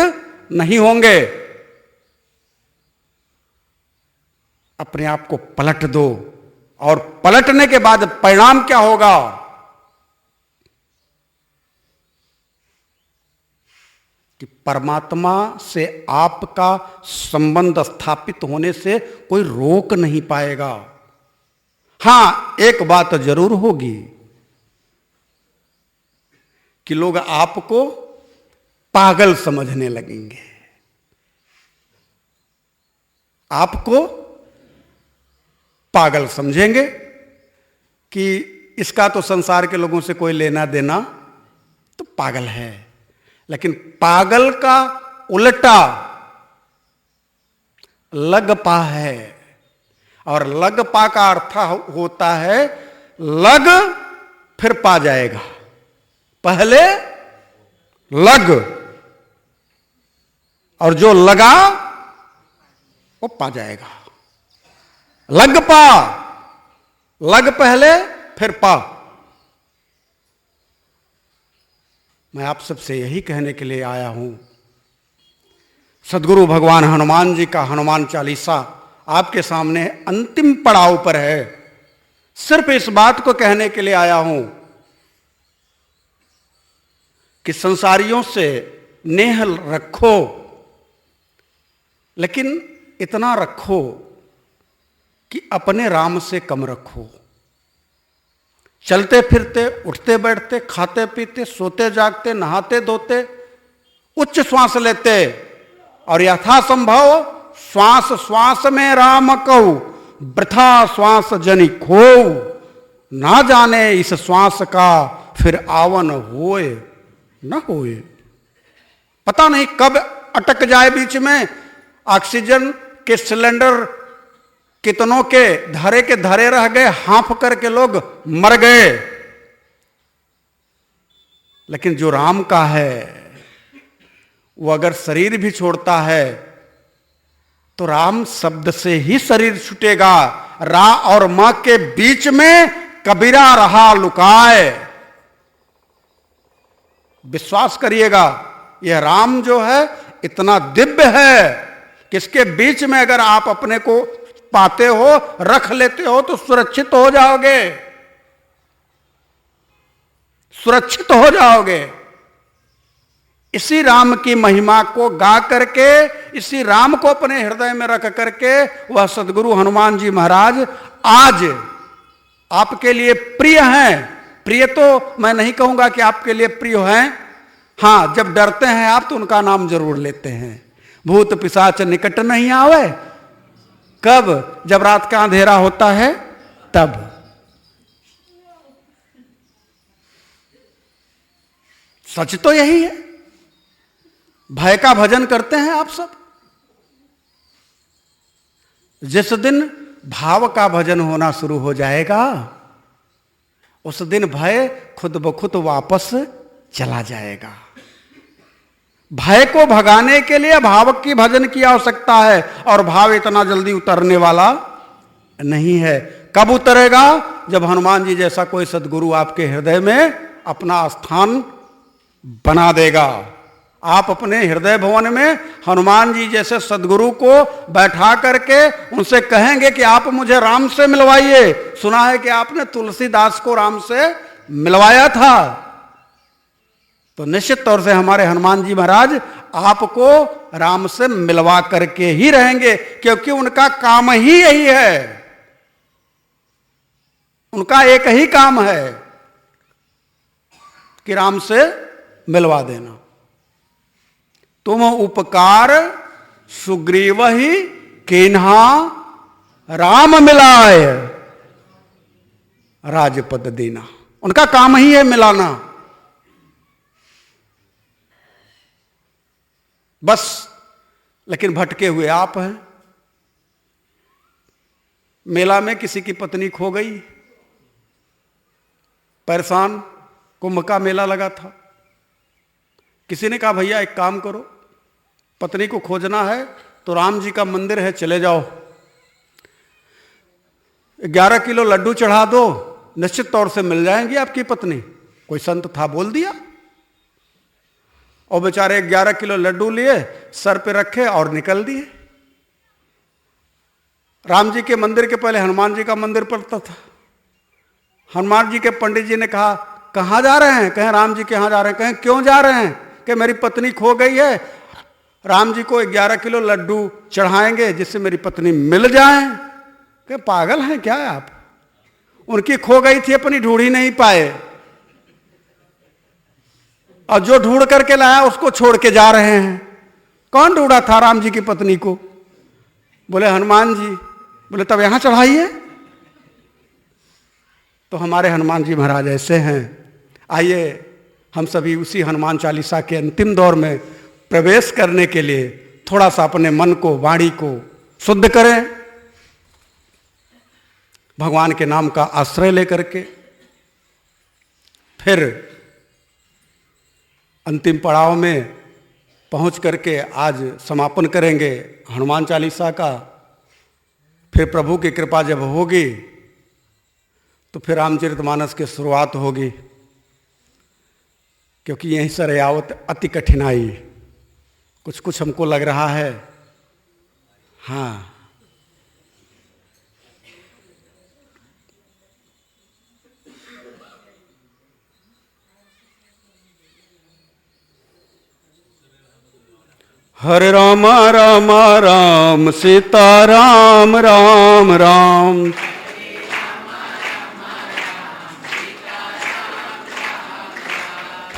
नहीं होंगे। अपने आप को पलट दो, और पलटने के बाद परिणाम क्या होगा? कि परमात्मा से आपका संबंध स्थापित होने से कोई रोक नहीं पाएगा। हां, एक बात जरूर होगी कि लोग आपको पागल समझने लगेंगे। आपको पागल समझेंगे कि इसका तो संसार के लोगों से कोई लेना देना, तो पागल है। लेकिन पागल का उल्टा लगपा है, और लगपा का अर्थ होता है लग फिर पा जाएगा। पहले लग, और जो लगा वो पा जाएगा। लग पा, लग पहले फिर पा। मैं आप सबसे यही कहने के लिए आया हूं। सदगुरु भगवान हनुमान जी का हनुमान चालीसा आपके सामने अंतिम पड़ाव पर है। सिर्फ इस बात को कहने के लिए आया हूं कि संसारियों से नेह रखो, लेकिन इतना रखो कि अपने राम से कम रखो। चलते फिरते, उठते बैठते, खाते पीते, सोते जागते, नहाते धोते, उच्च श्वास लेते और यथासंभव श्वास श्वास में राम कहू, वृथा श्वास जनि खो, ना जाने इस श्वास का फिर आवन होए न होए। पता नहीं कब अटक जाए बीच में। ऑक्सीजन के सिलेंडर कितनों के धरे रह गए, हांफ करके लोग मर गए। लेकिन जो राम का है वो अगर शरीर भी छोड़ता है तो राम शब्द से ही शरीर छूटेगा। रा और मां के बीच में कबीरा रहा लुकाए। विश्वास करिएगा, यह राम जो है इतना दिव्य है कि इसके बीच में अगर आप अपने को पाते हो, रख लेते हो तो सुरक्षित हो जाओगे, सुरक्षित हो जाओगे। इसी राम की महिमा को गा करके, इसी राम को अपने हृदय में रख करके वह सद्गुरु हनुमान जी महाराज आज आपके लिए प्रिय हैं। प्रिय तो मैं नहीं कहूंगा कि आपके लिए प्रिय हैं। हां, जब डरते हैं आप तो उनका नाम जरूर लेते हैं। भूत पिशाच निकट नहीं आवे। कब? जब रात का अंधेरा होता है तब। सच तो यही है। भय का भजन करते हैं आप सब। जिस दिन भाव का भजन होना शुरू हो जाएगा उस दिन भय खुद ब खुद वापस चला जाएगा। भय को भगाने के लिए भाव की भजन की आवश्यकता है और भाव इतना जल्दी उतरने वाला नहीं है। कब उतरेगा? जब हनुमान जी जैसा कोई सद्गुरु आपके हृदय में अपना स्थान बना देगा। आप अपने हृदय भवन में हनुमान जी जैसे सद्गुरु को बैठा करके उनसे कहेंगे कि आप मुझे राम से मिलवाइए। सुना है कि आपने तुलसीदास को राम से मिलवाया था, तो निश्चित तौर से हमारे हनुमान जी महाराज आपको राम से मिलवा करके ही रहेंगे, क्योंकि उनका काम ही यही है। उनका एक ही काम है कि राम से मिलवा देना। तुम उपकार सुग्रीव ही केन्हा राम मिलाए राजपद देना। उनका काम ही है मिलाना। बस, लेकिन भटके हुए आप हैं। मेला में किसी की पत्नी खो गई, परेशान, कुंभ का मेला लगा था। किसी ने कहा भैया एक काम करो, पत्नी को खोजना है तो राम जी का मंदिर है, चले जाओ, 11 किलो लड्डू चढ़ा दो, निश्चित तौर से मिल जाएंगी आपकी पत्नी। कोई संत था, बोल दिया, और बेचारे 11 किलो लड्डू लिए, सर पे रखे और निकल दिए। राम जी के मंदिर के पहले हनुमान जी का मंदिर पड़ता था। हनुमान जी के पंडित जी ने कहा कहां जा रहे हैं? कहें राम जी के यहां जा रहे हैं। कहें क्यों जा रहे हैं? कि मेरी पत्नी खो गई है, राम जी को 11 किलो लड्डू चढ़ाएंगे जिससे मेरी पत्नी मिल जाए। कि पागल हैं क्या आप? उनकी खो गई थी, अपनी ढूंढ ही नहीं पाए, और जो ढूंढ करके लाया उसको छोड़ के जा रहे हैं। कौन ढूंढा था राम जी की पत्नी को? बोले हनुमान जी। बोले तब यहां चढ़ाइए। तो हमारे हनुमान जी महाराज ऐसे हैं। आइए हम सभी उसी हनुमान चालीसा के अंतिम दौर में प्रवेश करने के लिए थोड़ा सा अपने मन को, वाणी को शुद्ध करें, भगवान के नाम का आश्रय लेकर के। फिर अंतिम पड़ाव में पहुंच करके आज समापन करेंगे हनुमान चालीसा का। फिर प्रभु की कृपा जब होगी तो फिर रामचरितमानस की शुरुआत होगी, क्योंकि यहीं से रेयावत अति कठिनाई कुछ कुछ हमको लग रहा है। हाँ, हरे राम राम राम सीता राम राम राम।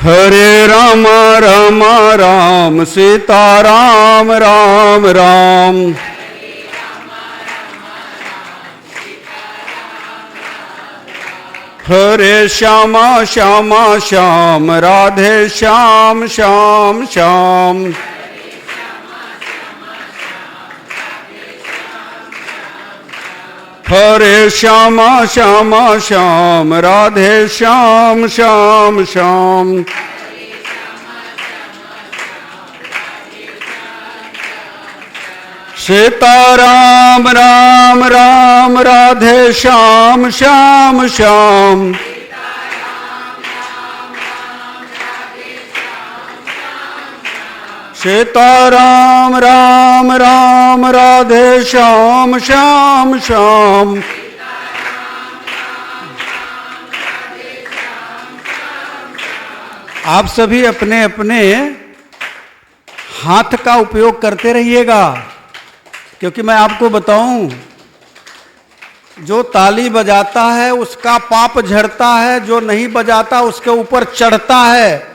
हरे राम राम राम सीता राम राम राम। हरे श्यामा श्यामा श्याम राधे श्याम श्याम श्याम। हरे श्यामा श्यामा श्याम राधे श्याम श्याम श्याम। सीता राम राम राम राधे श्याम श्याम श्याम। सीता राम राम राम राधे श्याम श्याम श्याम। आप सभी अपने अपने हाथ का उपयोग करते रहिएगा, क्योंकि मैं आपको बताऊं, जो ताली बजाता है उसका पाप झड़ता है, जो नहीं बजाता उसके ऊपर चढ़ता है।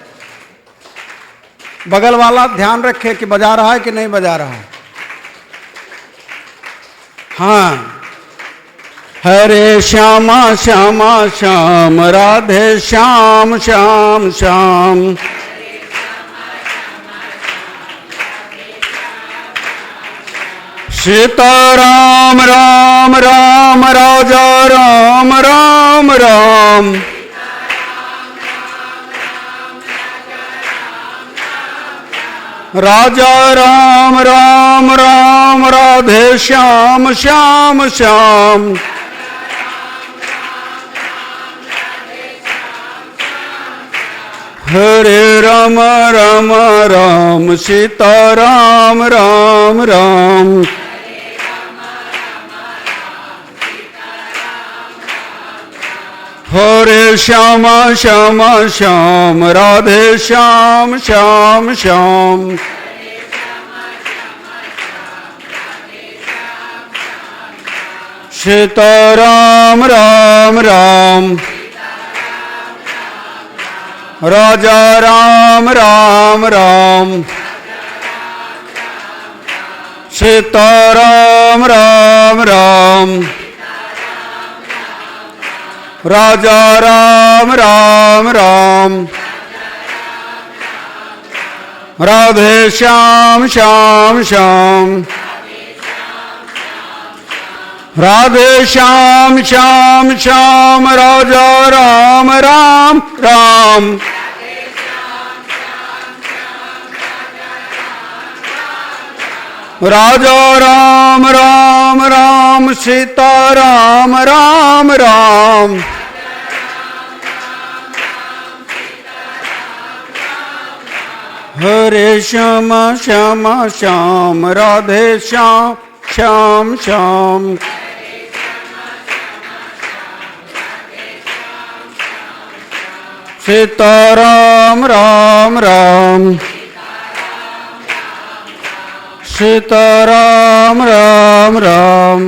बगल वाला ध्यान रखे कि बजा रहा है कि नहीं बजा रहा है। हाँ, हरे श्यामा श्यामा श्याम राधे श्याम श्याम श्याम। सीता राम राम राम राजा राम राम राम। राजा राम राम राम राधे श्याम श्याम श्याम। हरे राम राम राम सीता राम राम राम। हरे श्यामा श्यामा श्याम राधे श्याम श्याम श्याम। सीता राम राम राम। राजा राम राम राम। सीता राम राम राम। राजा राम राम राम। राधे श्याम श्याम श्याम। राधे श्याम श्याम श्याम। राजा राम राम राम। राजा राम राम राम। सीता राम राम राम। हरे श्यामा श्यामा श्याम राधे श्याम श्याम श्याम। सीता राम राम राम। सीता राम राम राम।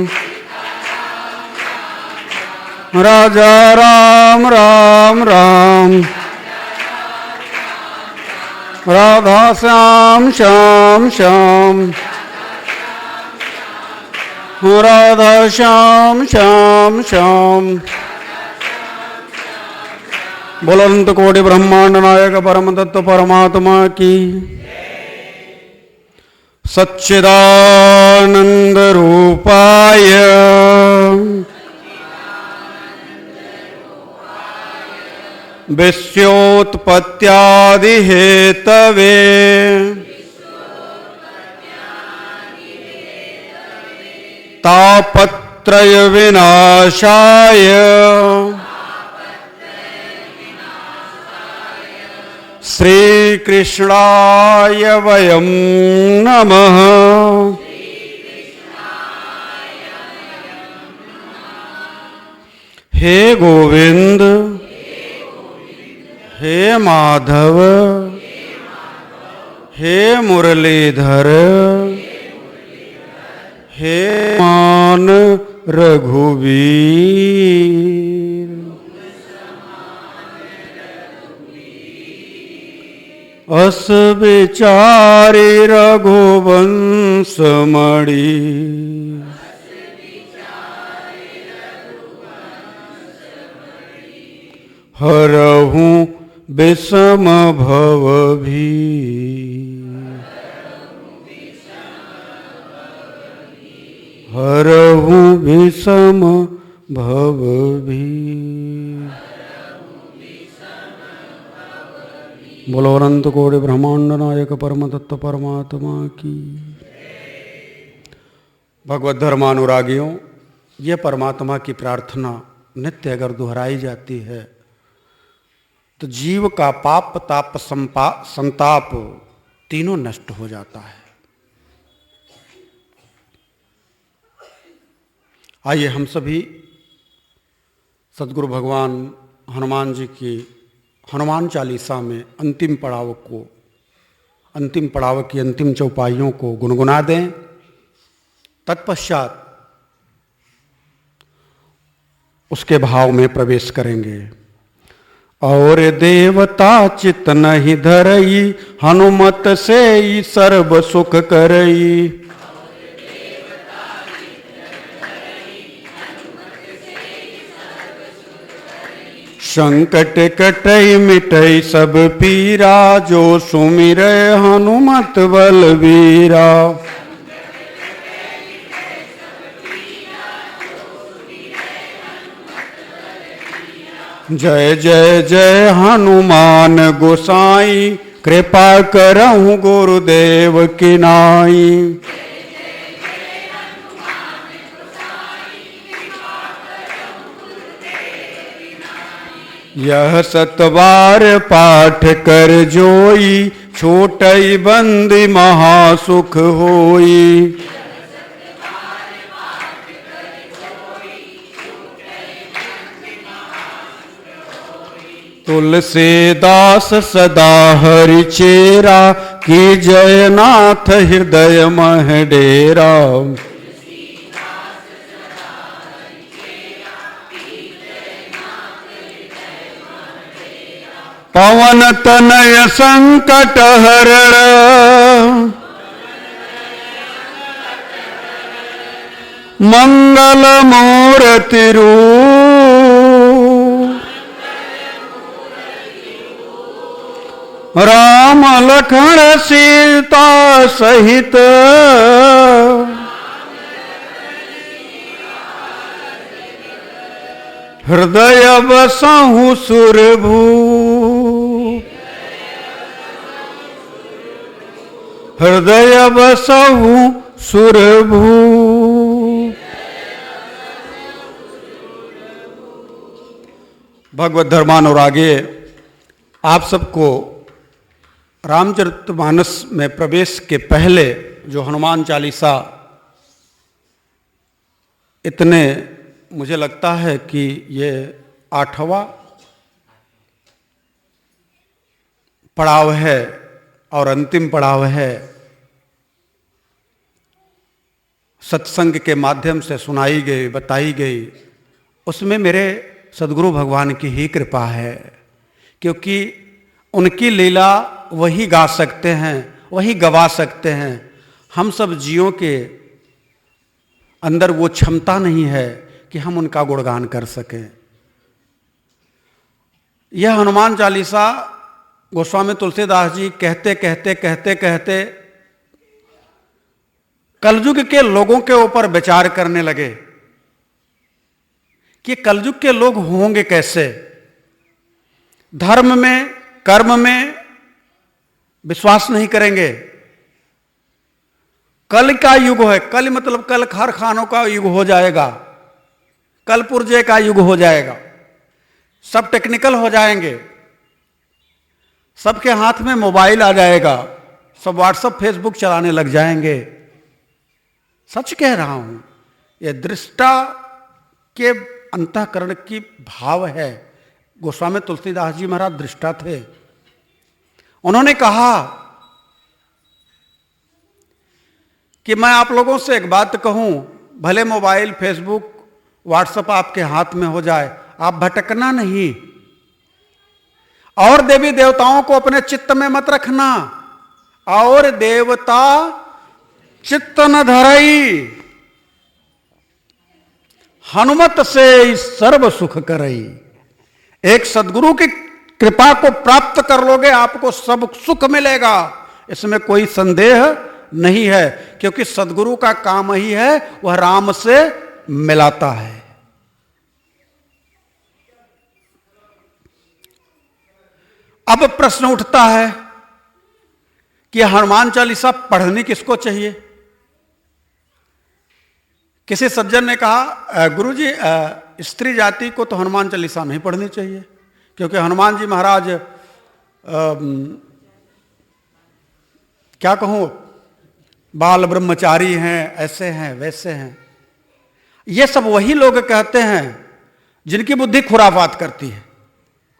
राजा राम राम राम। राधा श्याम श्याम श्याम। राधा श्याम श्याम श्याम। बोलो अनंत कोटि ब्रह्मांड नायक परम तत्व परमात्मा की। सच्चिदानंद रूपाय विश्वोत्पत्त्यादि हेतवे तापत्रय विनाशाय श्री कृष्णाय वयं नमः। हे गोविंद हे माधव हे मुरलीधर हे मान रघुवीर, अस विचारी रघुवंश मणि, हरहूँ विषम भव भी, हरहूँ विषम भव भी। बोलो अनंत कोटि ब्रह्मांड नायक परम तत्व परमात्मा की। भगवत धर्मानुरागियों, ये परमात्मा की प्रार्थना नित्य अगर दोहराई जाती है तो जीव का पाप ताप संताप तीनों नष्ट हो जाता है। आइए हम सभी सद्गुरु भगवान हनुमान जी की हनुमान चालीसा में अंतिम पड़ाव की अंतिम चौपाइयों को गुनगुना दें। तत्पश्चात उसके भाव में प्रवेश करेंगे। और देवता चित नहीं धरई, हनुमत से ही सर्व सुख करई। संकट कटई मिटई सब पीरा, जो सुमिरै हनुमत बलवीरा। जय जय जय हनुमान गोसाई, कृपा करहु गुरुदेव की नाई। यह सतबार पाठ कर जोई, छोटई बंदी महासुख होई। तुलसीदास सदा हरि चेरा, की जयनाथ हृदय मह डेरा। पवन तनय संकट हरण, मंगल मूर्ति रूप। राम लखन सीता सहित, हृदय बसहु सुरभू। हृदय बसहु सुरभू। भगवत धर्मानुरागे आप सबको रामचरितमानस में प्रवेश के पहले जो हनुमान चालीसा इतने मुझे लगता है कि ये 8वां पड़ाव है और अंतिम पड़ाव है। सत्संग के माध्यम से सुनाई गई बताई गई, उसमें मेरे सद्गुरु भगवान की ही कृपा है, क्योंकि उनकी लीला वही गा सकते हैं, वही गवा सकते हैं। हम सब जीवों के अंदर वो क्षमता नहीं है कि हम उनका गुणगान कर सकें। यह हनुमान चालीसा गोस्वामी तुलसीदास जी कहते कहते कहते कहते कलयुग के लोगों के ऊपर विचार करने लगे कि कलयुग के लोग होंगे कैसे। धर्म में कर्म में विश्वास नहीं करेंगे। कल का युग है, कल मतलब कल कारखानों का युग हो जाएगा, कल पुर्जे का युग हो जाएगा। सब टेक्निकल हो जाएंगे, सबके हाथ में मोबाइल आ जाएगा, सब व्हाट्सएप फेसबुक चलाने लग जाएंगे। सच कह रहा हूं, यह दृष्टा के अंतःकरण की भाव है। गोस्वामी तुलसीदास जी महाराज दृष्टा थे। उन्होंने कहा कि मैं आप लोगों से एक बात कहूं, भले मोबाइल, फेसबुक, व्हाट्सएप आपके हाथ में हो जाए, आप भटकना नहीं और देवी देवताओं को अपने चित्त में मत रखना। और देवता चित्त न धरई, हनुमत से सर्व सुख करई। एक सदगुरु की कृपा को प्राप्त कर लोगे, आपको सब सुख मिलेगा, इसमें कोई संदेह नहीं है, क्योंकि सदगुरु का काम ही है वह राम से मिलाता है। अब प्रश्न उठता है कि हनुमान चालीसा पढ़नी किसको चाहिए। किसी सज्जन ने कहा, गुरुजी स्त्री जाति को तो हनुमान चालीसा नहीं पढ़नी चाहिए, क्योंकि हनुमान जी महाराज क्या कहूं, बाल ब्रह्मचारी हैं, ऐसे हैं वैसे हैं। ये सब वही लोग कहते हैं जिनकी बुद्धि खुरापात करती है,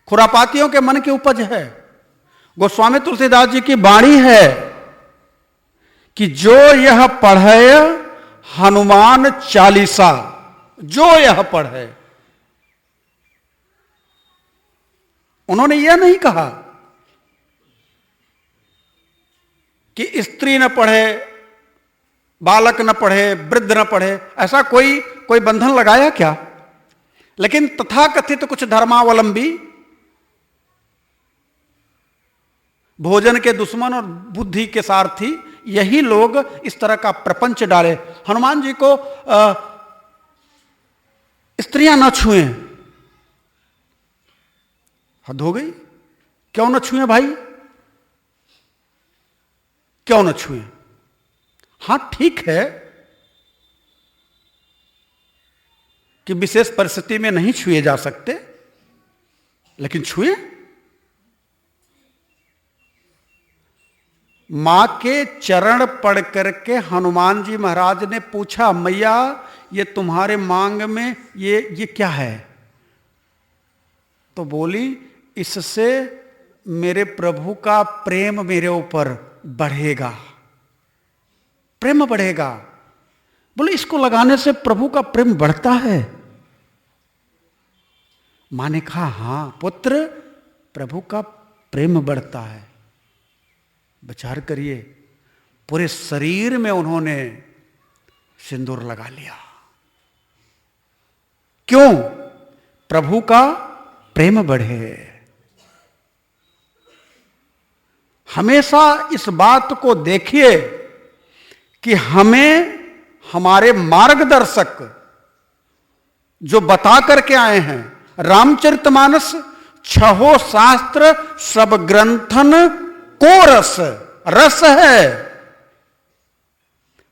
खुरापातियों के मन की उपज है। गोस्वामी तुलसीदास जी की वाणी है कि जो यह पढ़े हनुमान चालीसा, जो यह पढ़े। उन्होंने यह नहीं कहा कि स्त्री न पढ़े, बालक न पढ़े, वृद्ध न पढ़े, ऐसा कोई बंधन लगाया क्या? लेकिन तथाकथित कुछ धर्मावलंबी, भोजन के दुश्मन और बुद्धि के सारथी, यही लोग इस तरह का प्रपंच डाले। हनुमान जी को स्त्रियां न छुएं, हद हो गई। क्यों न छुएं भाई, क्यों न छुएं? हां ठीक है कि विशेष परिस्थिति में नहीं छुए जा सकते, लेकिन छुए। मां के चरण पढ़ करके हनुमान जी महाराज ने पूछा, मैया ये तुम्हारे मांग में ये क्या है? तो बोली, इससे मेरे प्रभु का प्रेम मेरे ऊपर बढ़ेगा, प्रेम बढ़ेगा। बोले इसको लगाने से प्रभु का प्रेम बढ़ता है? मां ने कहा, हां पुत्र, प्रभु का प्रेम बढ़ता है। विचार करिए, पूरे शरीर में उन्होंने सिंदूर लगा लिया। क्यों? प्रभु का प्रेम बढ़े। हमेशा इस बात को देखिए कि हमें हमारे मार्गदर्शक जो बता करके आए हैं, रामचरितमानस छहो शास्त्र सब ग्रंथन को रस है।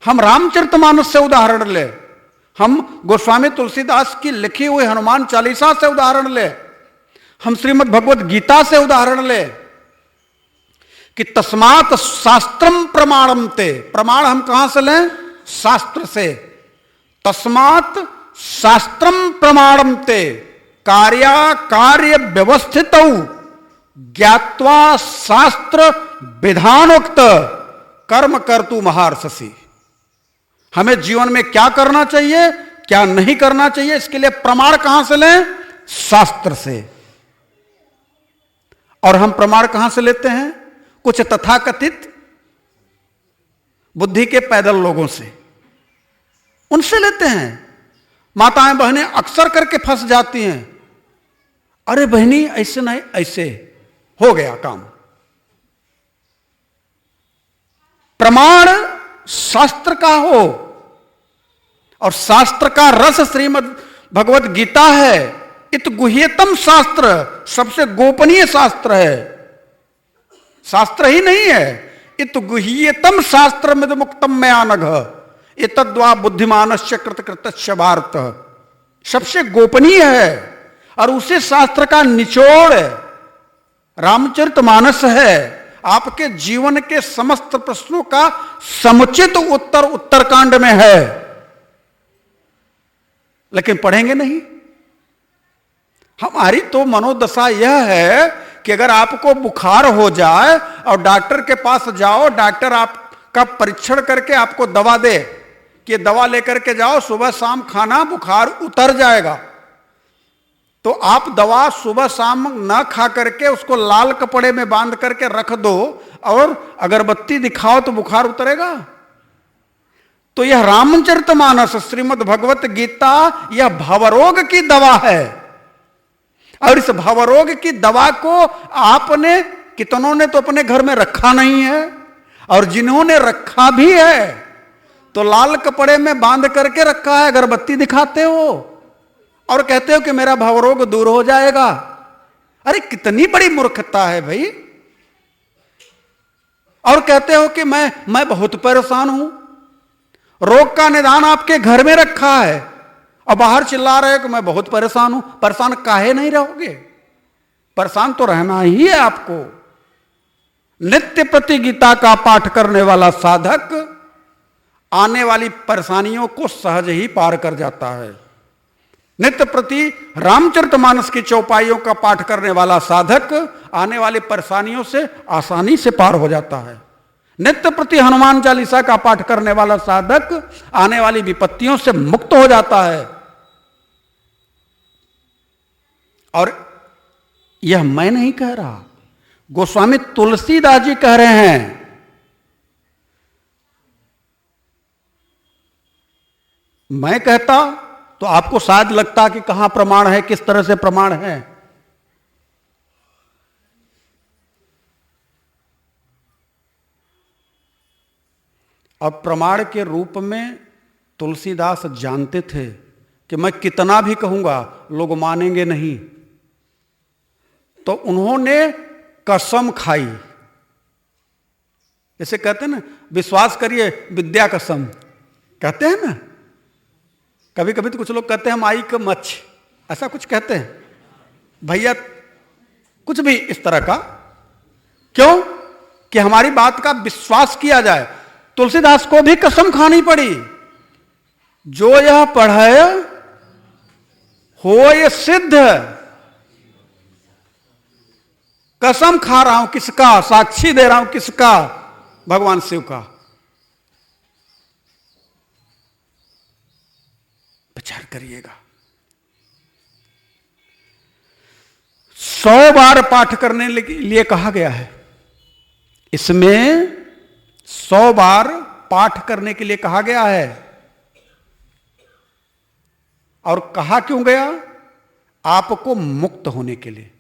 हम रामचरितमानस से उदाहरण ले, हम गोस्वामी तुलसीदास की लिखी हुई हनुमान चालीसा से उदाहरण ले, हम श्रीमद् भगवत गीता से उदाहरण ले कि तस्मात् शास्त्रम प्रमाणम ते। प्रमाण हम कहां से लें? शास्त्र से। तस्मात् शास्त्रम प्रमाणम ते कार्य व्यवस्थित ज्ञात्वा शास्त्र विधानोक्त कर्म कर्तु महारससी। हमें जीवन में क्या करना चाहिए, क्या नहीं करना चाहिए, इसके लिए प्रमाण कहां से लें? शास्त्र से। और हम प्रमाण कहां से लेते हैं? कुछ तथाकथित बुद्धि के पैदल लोगों से, उनसे लेते हैं। माताएं बहनें अक्सर करके फंस जाती हैं, अरे बहनी ऐसे नहीं, ऐसे हो गया काम। प्रमाण शास्त्र का हो, और शास्त्र का रस श्रीमद् भगवत गीता है। इत गुह्यतम शास्त्र, सबसे गोपनीय शास्त्र है, शास्त्र ही नहीं है। इत गुह्यतम शास्त्र मिद मुक्तम मया नघ एतद्वा बुद्धिमानस्य कृतकृतस्य भारत। सबसे गोपनीय है, और उसी शास्त्र का निचोड़ रामचरितमानस है। आपके जीवन के समस्त प्रश्नों का समुचित उत्तर उत्तरकांड में है, लेकिन पढ़ेंगे नहीं। हमारी तो मनोदशा यह है कि अगर आपको बुखार हो जाए और डॉक्टर के पास जाओ, डॉक्टर आप का परीक्षण करके आपको दवा दे कि दवा लेकर के जाओ, सुबह शाम खाना, बुखार उतर जाएगा, तो आप दवा सुबह शाम न खा करके उसको लाल कपड़े में बांध करके रख दो और अगरबत्ती दिखाओ तो बुखार उतरेगा? तो यह रामचरितमानस, श्रीमद् भगवत गीता, यह भवरोग की दवा है। और इस भवरोग की दवा को आपने, कितनों ने तो अपने घर में रखा नहीं है, और जिन्होंने रखा भी है तो लाल कपड़े में बांध करके रखा है, अगरबत्ती दिखाते हो और कहते हो कि मेरा भवरोग दूर हो जाएगा। अरे कितनी बड़ी मूर्खता है भाई। और कहते हो कि मैं बहुत परेशान हूं। रोग का निदान आपके घर में रखा है और बाहर चिल्ला रहे हो कि मैं बहुत परेशान हूं। परेशान काहे नहीं रहोगे? परेशान तो रहना ही है आपको। नित्य प्रति गीता का पाठ करने वाला साधक आने वाली परेशानियों को सहज ही पार कर जाता है। नित्य प्रति रामचरितमानस की चौपाइयों का पाठ करने वाला साधक आने वाली परेशानियों से आसानी से पार हो जाता है। नित्य प्रति हनुमान चालीसा का पाठ करने वाला साधक आने वाली विपत्तियों से मुक्त हो जाता है। और यह मैं नहीं कह रहा, गोस्वामी तुलसीदास जी कह रहे हैं। मैं कहता तो आपको शायद लगता कि कहां प्रमाण है, किस तरह से प्रमाण है। अब प्रमाण के रूप में तुलसीदास जानते थे कि मैं कितना भी कहूंगा लोग मानेंगे नहीं, तो उन्होंने कसम खाई। जैसे कहते हैं ना, विश्वास करिए विद्या कसम, कहते हैं ना। कभी कभी तो कुछ लोग कहते हैं माई का मच्छ, ऐसा कुछ कहते हैं भैया, कुछ भी इस तरह का। क्यों? कि हमारी बात का विश्वास किया जाए। तुलसीदास को भी कसम खानी पड़ी, जो यह पढ़े हो ये सिद्ध। कसम खा रहा हूं किसका? साक्षी दे रहा हूं किसका? भगवान शिव का। विचार करिएगा। 100 बार पाठ करने के लिए कहा गया है। इसमें 100 बार पाठ करने के लिए कहा गया है। और कहा क्यों गया? आपको मुक्त होने के लिए।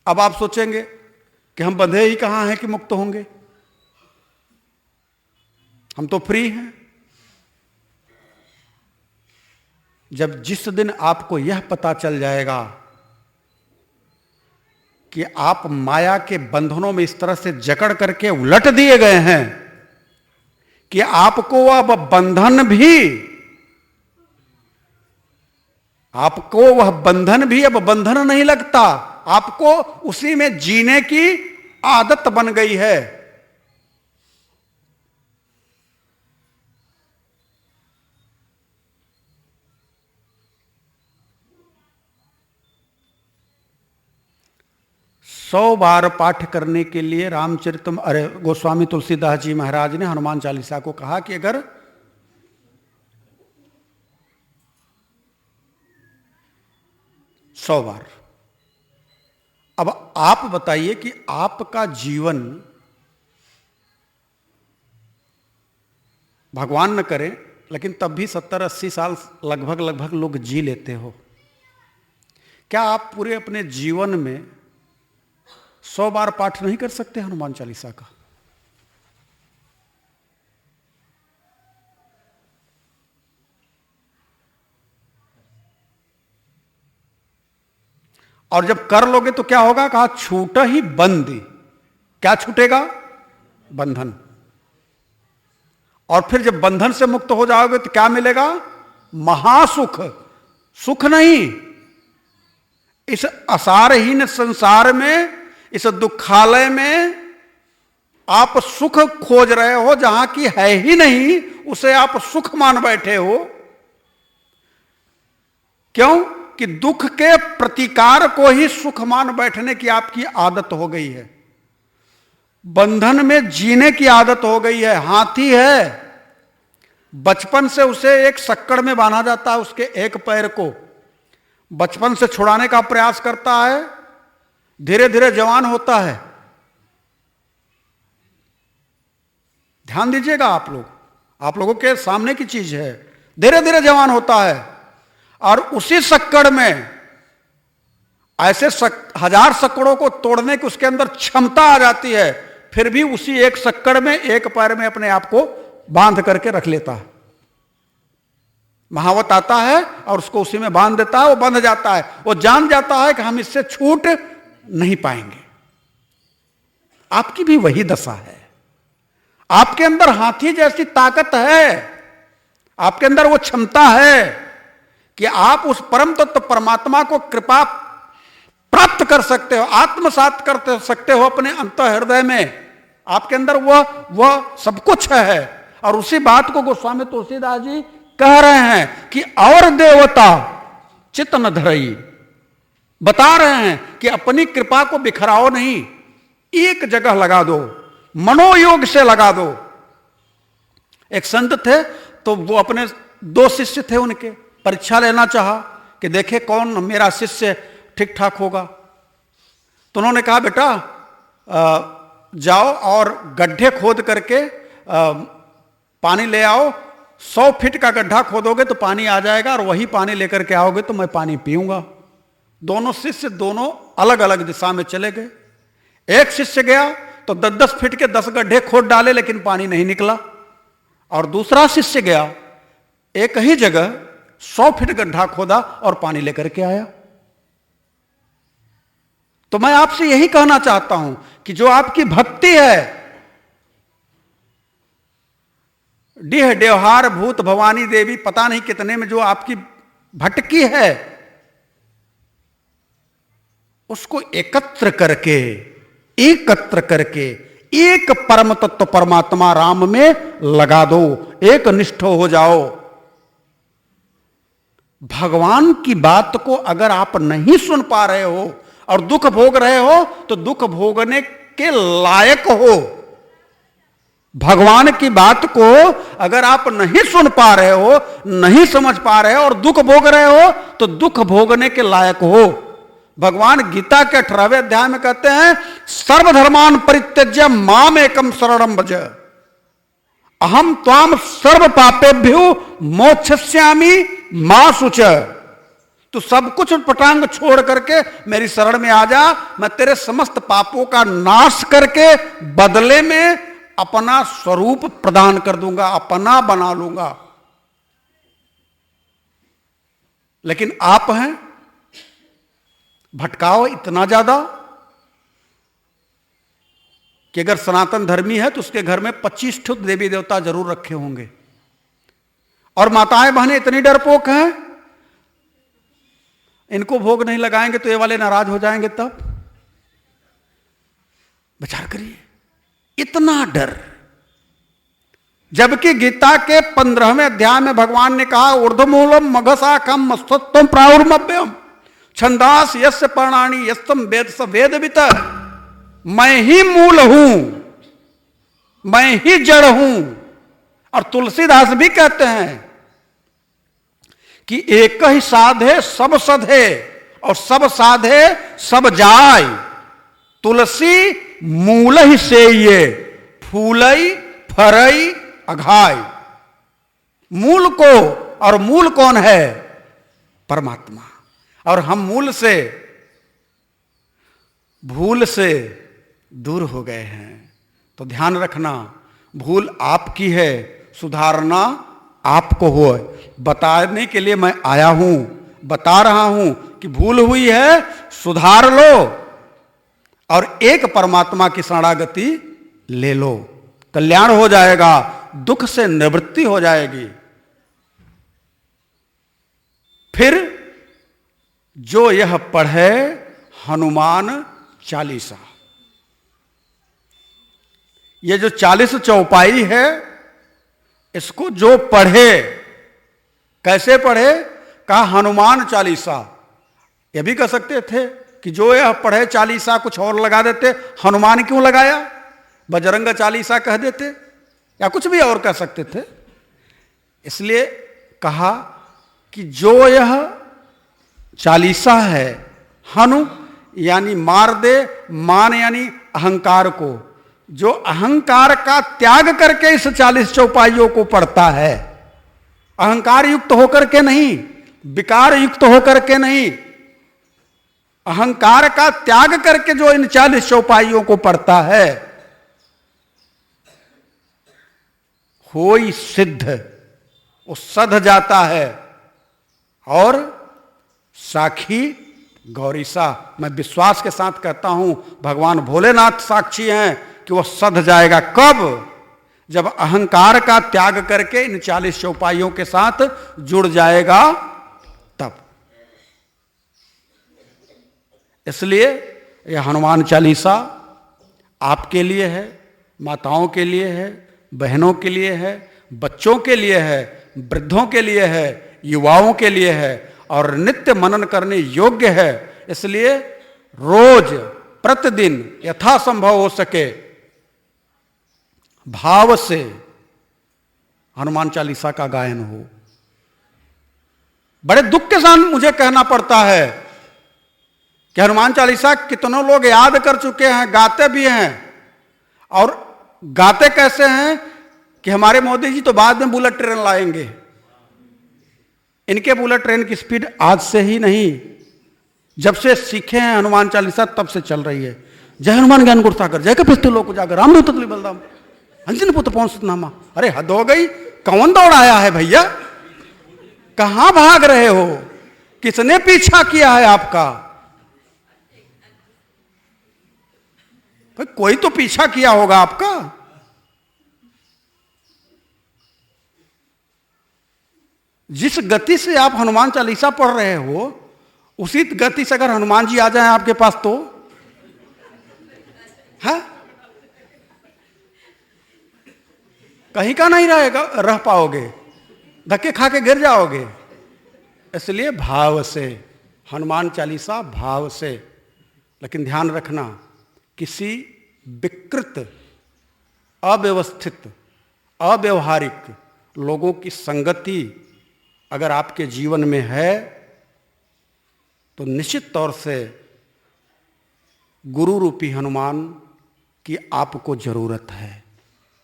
अब आप सोचेंगे कि हम बंधे ही कहां हैं कि मुक्त होंगे, हम तो फ्री हैं। जब जिस दिन आपको यह पता चल जाएगा कि आप माया के बंधनों में इस तरह से जकड़ करके उलट दिए गए हैं कि आपको अब बंधन भी अब बंधन नहीं लगता, आपको उसी में जीने की आदत बन गई है। सौ बार पाठ करने के लिए गोस्वामी तुलसीदास जी महाराज ने हनुमान चालीसा को कहा कि अगर 100 बार। अब आप बताइए कि आपका जीवन, भगवान न करे लेकिन तब भी 70-80 साल लगभग लोग जी लेते हो। क्या आप पूरे अपने जीवन में 100 बार पाठ नहीं कर सकते हनुमान चालीसा का? और जब कर लोगे तो क्या होगा? कहा छूट ही बंद। क्या छूटेगा? बंधन। और फिर जब बंधन से मुक्त हो जाओगे तो क्या मिलेगा? महासुख। सुख नहीं, इस असारहीन संसार में, इस दुखालय में आप सुख खोज रहे हो, जहां की है ही नहीं उसे आप सुख मान बैठे हो। क्यों? कि दुख के प्रतिकार को ही सुख मान बैठने की आपकी आदत हो गई है। बंधन में जीने की आदत हो गई है। हाथी है, बचपन से उसे एक सक्कड़ में बांधा जाता है, उसके एक पैर को बचपन से छुड़ाने का प्रयास करता है, धीरे धीरे जवान होता है। ध्यान दीजिएगा आप लोगों के सामने की चीज है। धीरे धीरे जवान होता है और उसी सक्कड़ में ऐसे हजार सक्कड़ों को तोड़ने की उसके अंदर क्षमता आ जाती है, फिर भी उसी एक सक्कड़ में एक पैर में अपने आप को बांध करके रख लेता है। महावत आता है और उसको उसी में बांध देता है, वो बंध जाता है। वो जान जाता है कि हम इससे छूट नहीं पाएंगे। आपकी भी वही दशा है। आपके अंदर हाथी जैसी ताकत है, आपके अंदर वो क्षमता है कि आप उस परम तत्व परमात्मा को कृपा प्राप्त कर सकते हो, आत्मसात कर सकते हो अपने अंतः हृदय में। आपके अंदर वह सब कुछ है। और उसी बात को गोस्वामी तुलसीदास जी कह रहे हैं कि और देवता चित्त न धरई, बता रहे हैं कि अपनी कृपा को बिखराओ नहीं, एक जगह लगा दो, मनोयोग से लगा दो। एक संत थे तो वो अपने 2 शिष्य थे, उनके परीक्षा लेना चाहा कि देखे कौन मेरा शिष्य ठीक ठाक होगा। तो उन्होंने कहा बेटा जाओ और गड्ढे खोद करके पानी ले आओ, 100 फीट का गड्ढा खोदोगे तो पानी आ जाएगा और वही पानी लेकर के आओगे तो मैं पानी पीऊंगा। दोनों शिष्य दोनों अलग अलग दिशा में चले गए। एक शिष्य गया तो 10-10 फीट के 10 गड्ढे खोद डाले लेकिन पानी नहीं निकला, और दूसरा शिष्य गया एक ही जगह 100 फीट गड्ढा खोदा और पानी लेकर के आया। तो मैं आपसे यही कहना चाहता हूं कि जो आपकी भक्ति है, डीह देवहार भूत भवानी देवी पता नहीं कितने में जो आपकी भटकी है, उसको एकत्र करके एक परम तत्व परमात्मा राम में लगा दो, एक निष्ठ हो जाओ। भगवान की बात को अगर आप नहीं सुन पा रहे हो और दुख भोग रहे हो तो दुख भोगने के लायक हो। भगवान की बात को अगर आप नहीं सुन पा रहे हो, नहीं समझ पा रहे हो और दुख भोग रहे हो तो दुख भोगने के लायक हो। भगवान गीता के 18वें अध्याय में कहते हैं सर्वधर्मान परित्यज्य माम एकम शरणम भज अहम त्वाम सर्व पापेभ्यो मोक्षस्यामि मा शुच। तू सब कुछ पटांग छोड़ करके मेरी शरण में आ जा, मैं तेरे समस्त पापों का नाश करके बदले में अपना स्वरूप प्रदान कर दूंगा, अपना बना लूंगा। लेकिन आप हैं भटकाओ इतना ज्यादा कि अगर सनातन धर्मी है तो उसके घर में 25 ठुक देवी देवता जरूर रखे होंगे, और माताएं बहनें इतनी डरपोक हैं, इनको भोग नहीं लगाएंगे तो ये वाले नाराज हो जाएंगे। तब विचार करिए, इतना डर। जबकि गीता के 15वें अध्याय में भगवान ने कहा ऊर्ध्वमूलम मघशाखम मस्तत्वम प्राहुर्मभ्यम छंदास यस्य पर्णानि यस्तम वेद स वेदवित। मैं ही मूल हूं, मैं ही जड़ हूं। और तुलसीदास भी कहते हैं कि एक ही साधे सब सधे और सब साधे सब जाय, तुलसी मूल ही से ये फूलई फरई अघाय। मूल को, और मूल कौन है? परमात्मा। और हम मूल से, भूल से दूर हो गए हैं। तो ध्यान रखना, भूल आपकी है, सुधारना आपको हो। बताने के लिए मैं आया हूं, बता रहा हूं कि भूल हुई है, सुधार लो और एक परमात्मा की शरणागति ले लो, कल्याण हो जाएगा, दुख से निवृत्ति हो जाएगी। फिर जो यह पढ़े हनुमान चालीसा, ये जो 40 चौपाई है, इसको जो पढ़े, कैसे पढ़े? कहा हनुमान चालीसा। यह भी कह सकते थे कि जो यह पढ़े चालीसा, कुछ और लगा देते। हनुमान क्यों लगाया? बजरंग चालीसा कह देते या कुछ भी और कह सकते थे। इसलिए कहा कि जो यह चालीसा है, हनु यानी मार दे, मान यानी अहंकार को, जो अहंकार का त्याग करके इस 40 चौपाइयों को पढ़ता है, अहंकार युक्त होकर के नहीं, विकार युक्त होकर के नहीं, अहंकार का त्याग करके जो इन 40 चौपाइयों को पढ़ता है, होई सिद्ध, वो सध जाता है। और साखी गौरीसा, मैं विश्वास के साथ कहता हूं, भगवान भोलेनाथ साक्षी हैं कि वह सध जाएगा। कब? जब अहंकार का त्याग करके इन 40 चौपाइयों के साथ जुड़ जाएगा तब। इसलिए यह हनुमान चालीसा आपके लिए है, माताओं के लिए है, बहनों के लिए है, बच्चों के लिए है, वृद्धों के लिए है, युवाओं के लिए है और नित्य मनन करने योग्य है। इसलिए रोज प्रतिदिन यथासंभव हो सके भाव से हनुमान चालीसा का गायन हो। बड़े दुख के साथ मुझे कहना पड़ता है कि हनुमान चालीसा कितनों लोग याद कर चुके हैं, गाते भी हैं। और गाते कैसे हैं कि हमारे मोदी जी तो बाद में बुलेट ट्रेन लाएंगे। इनके बुलेट ट्रेन की स्पीड आज से ही नहीं, जब से सीखे हैं हनुमान चालीसा तब से चल रही है। जय हनुमान ज्ञान गुण सागर, जय कपिस्ते लोक जागर, राम तत्ली बलदाम, अंजन पुत्र पवन सतनामा। अरे हद हो गई, कौन दौड़ाया है भैया? कहां भाग रहे हो? किसने पीछा किया है आपका? कोई तो पीछा किया होगा आपका। जिस गति से आप हनुमान चालीसा पढ़ रहे हो, उसी गति से अगर हनुमान जी आ जाएं आपके पास तो है कहीं का नहीं रहेगा, रह पाओगे, धक्के खा के गिर जाओगे। इसलिए भाव से हनुमान चालीसा, भाव से। लेकिन ध्यान रखना, किसी विकृत, अव्यवस्थित, अव्यवहारिक लोगों की संगति अगर आपके जीवन में है तो निश्चित तौर से गुरु रूपी हनुमान की आपको जरूरत है।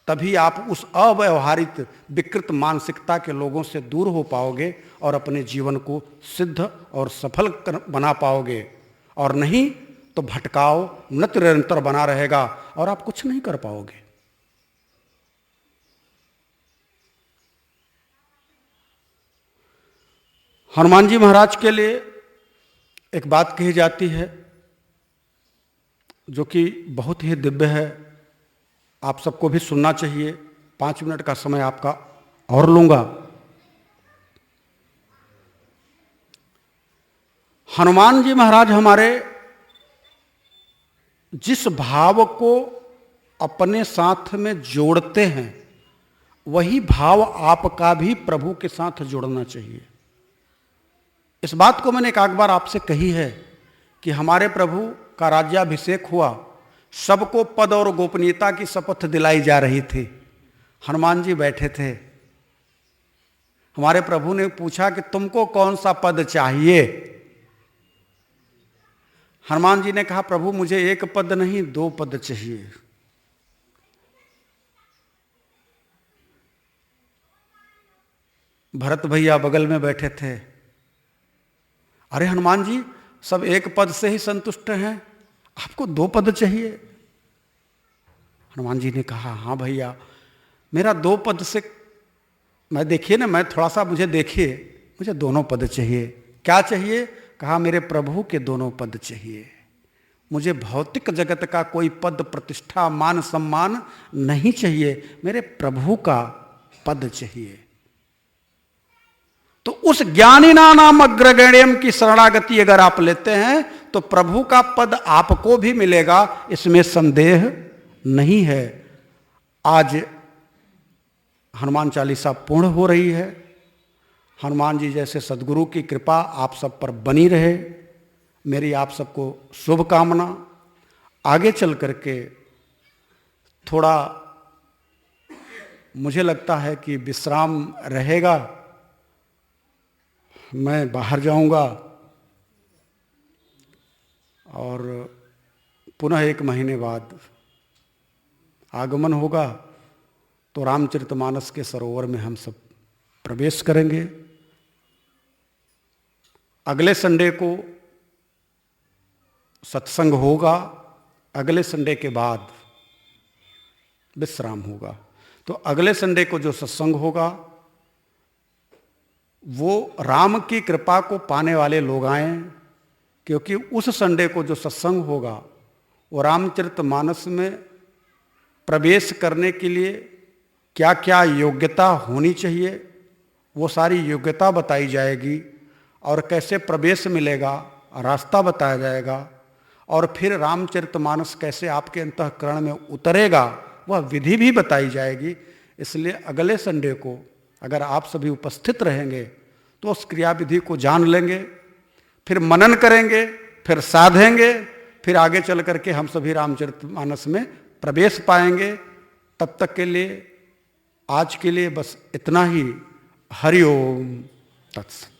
तभी आप उस अव्यवहारिक विकृत मानसिकता के लोगों से दूर हो पाओगे और अपने जीवन को सिद्ध और सफल बना पाओगे। और नहीं तो भटकाव निरंतर बना रहेगा और आप कुछ नहीं कर पाओगे। हनुमान जी महाराज के लिए एक बात कही जाती है जो कि बहुत ही दिव्य है, आप सबको भी सुनना चाहिए। 5 मिनट का समय आपका और लूंगा। हनुमान जी महाराज हमारे जिस भाव को अपने साथ में जोड़ते हैं, वही भाव आपका भी प्रभु के साथ जोड़ना चाहिए। इस बात को मैंने एक आध बार आपसे कही है कि हमारे प्रभु का राज्याभिषेक हुआ, सबको पद और गोपनीयता की शपथ दिलाई जा रही थी। हनुमान जी बैठे थे, हमारे प्रभु ने पूछा कि तुमको कौन सा पद चाहिए? हनुमान जी ने कहा, प्रभु मुझे 1 पद नहीं 2 पद चाहिए। भरत भैया बगल में बैठे थे, अरे हनुमान जी सब 1 पद से ही संतुष्ट हैं, आपको 2 पद चाहिए। हनुमान जी ने कहा, हाँ भैया मेरा 2 पद से, मैं देखिए ना, मैं थोड़ा सा मुझे देखिए, मुझे दोनों पद चाहिए। क्या चाहिए? कहा मेरे प्रभु के दोनों पद चाहिए। मुझे भौतिक जगत का कोई पद प्रतिष्ठा मान सम्मान नहीं चाहिए, मेरे प्रभु का पद चाहिए। तो उस ज्ञानी नाम अग्रगण्यम की शरणागति अगर आप लेते हैं तो प्रभु का पद आपको भी मिलेगा, इसमें संदेह नहीं है। आज हनुमान चालीसा पूर्ण हो रही है। हनुमान जी जैसे सदगुरु की कृपा आप सब पर बनी रहे, मेरी आप सबको शुभकामना। आगे चल करके थोड़ा मुझे लगता है कि विश्राम रहेगा। मैं बाहर जाऊंगा और पुनः 1 महीने बाद आगमन होगा, तो रामचरितमानस के सरोवर में हम सब प्रवेश करेंगे। अगले संडे को सत्संग होगा, अगले संडे के बाद विश्राम होगा। तो अगले संडे को जो सत्संग होगा वो राम की कृपा को पाने वाले लोग आएं, क्योंकि उस संडे को जो सत्संग होगा वो रामचरितमानस में प्रवेश करने के लिए क्या क्या योग्यता होनी चाहिए वो सारी योग्यता बताई जाएगी, और कैसे प्रवेश मिलेगा रास्ता बताया जाएगा, और फिर रामचरितमानस कैसे आपके अंतःकरण में उतरेगा वह विधि भी बताई जाएगी। इसलिए अगले संडे को अगर आप सभी उपस्थित रहेंगे तो उस क्रिया विधि को जान लेंगे, फिर मनन करेंगे, फिर साधेंगे, फिर आगे चल करके हम सभी रामचरितमानस में प्रवेश पाएंगे। तब तक के लिए आज के लिए बस इतना ही। हरि ओम तत्सत।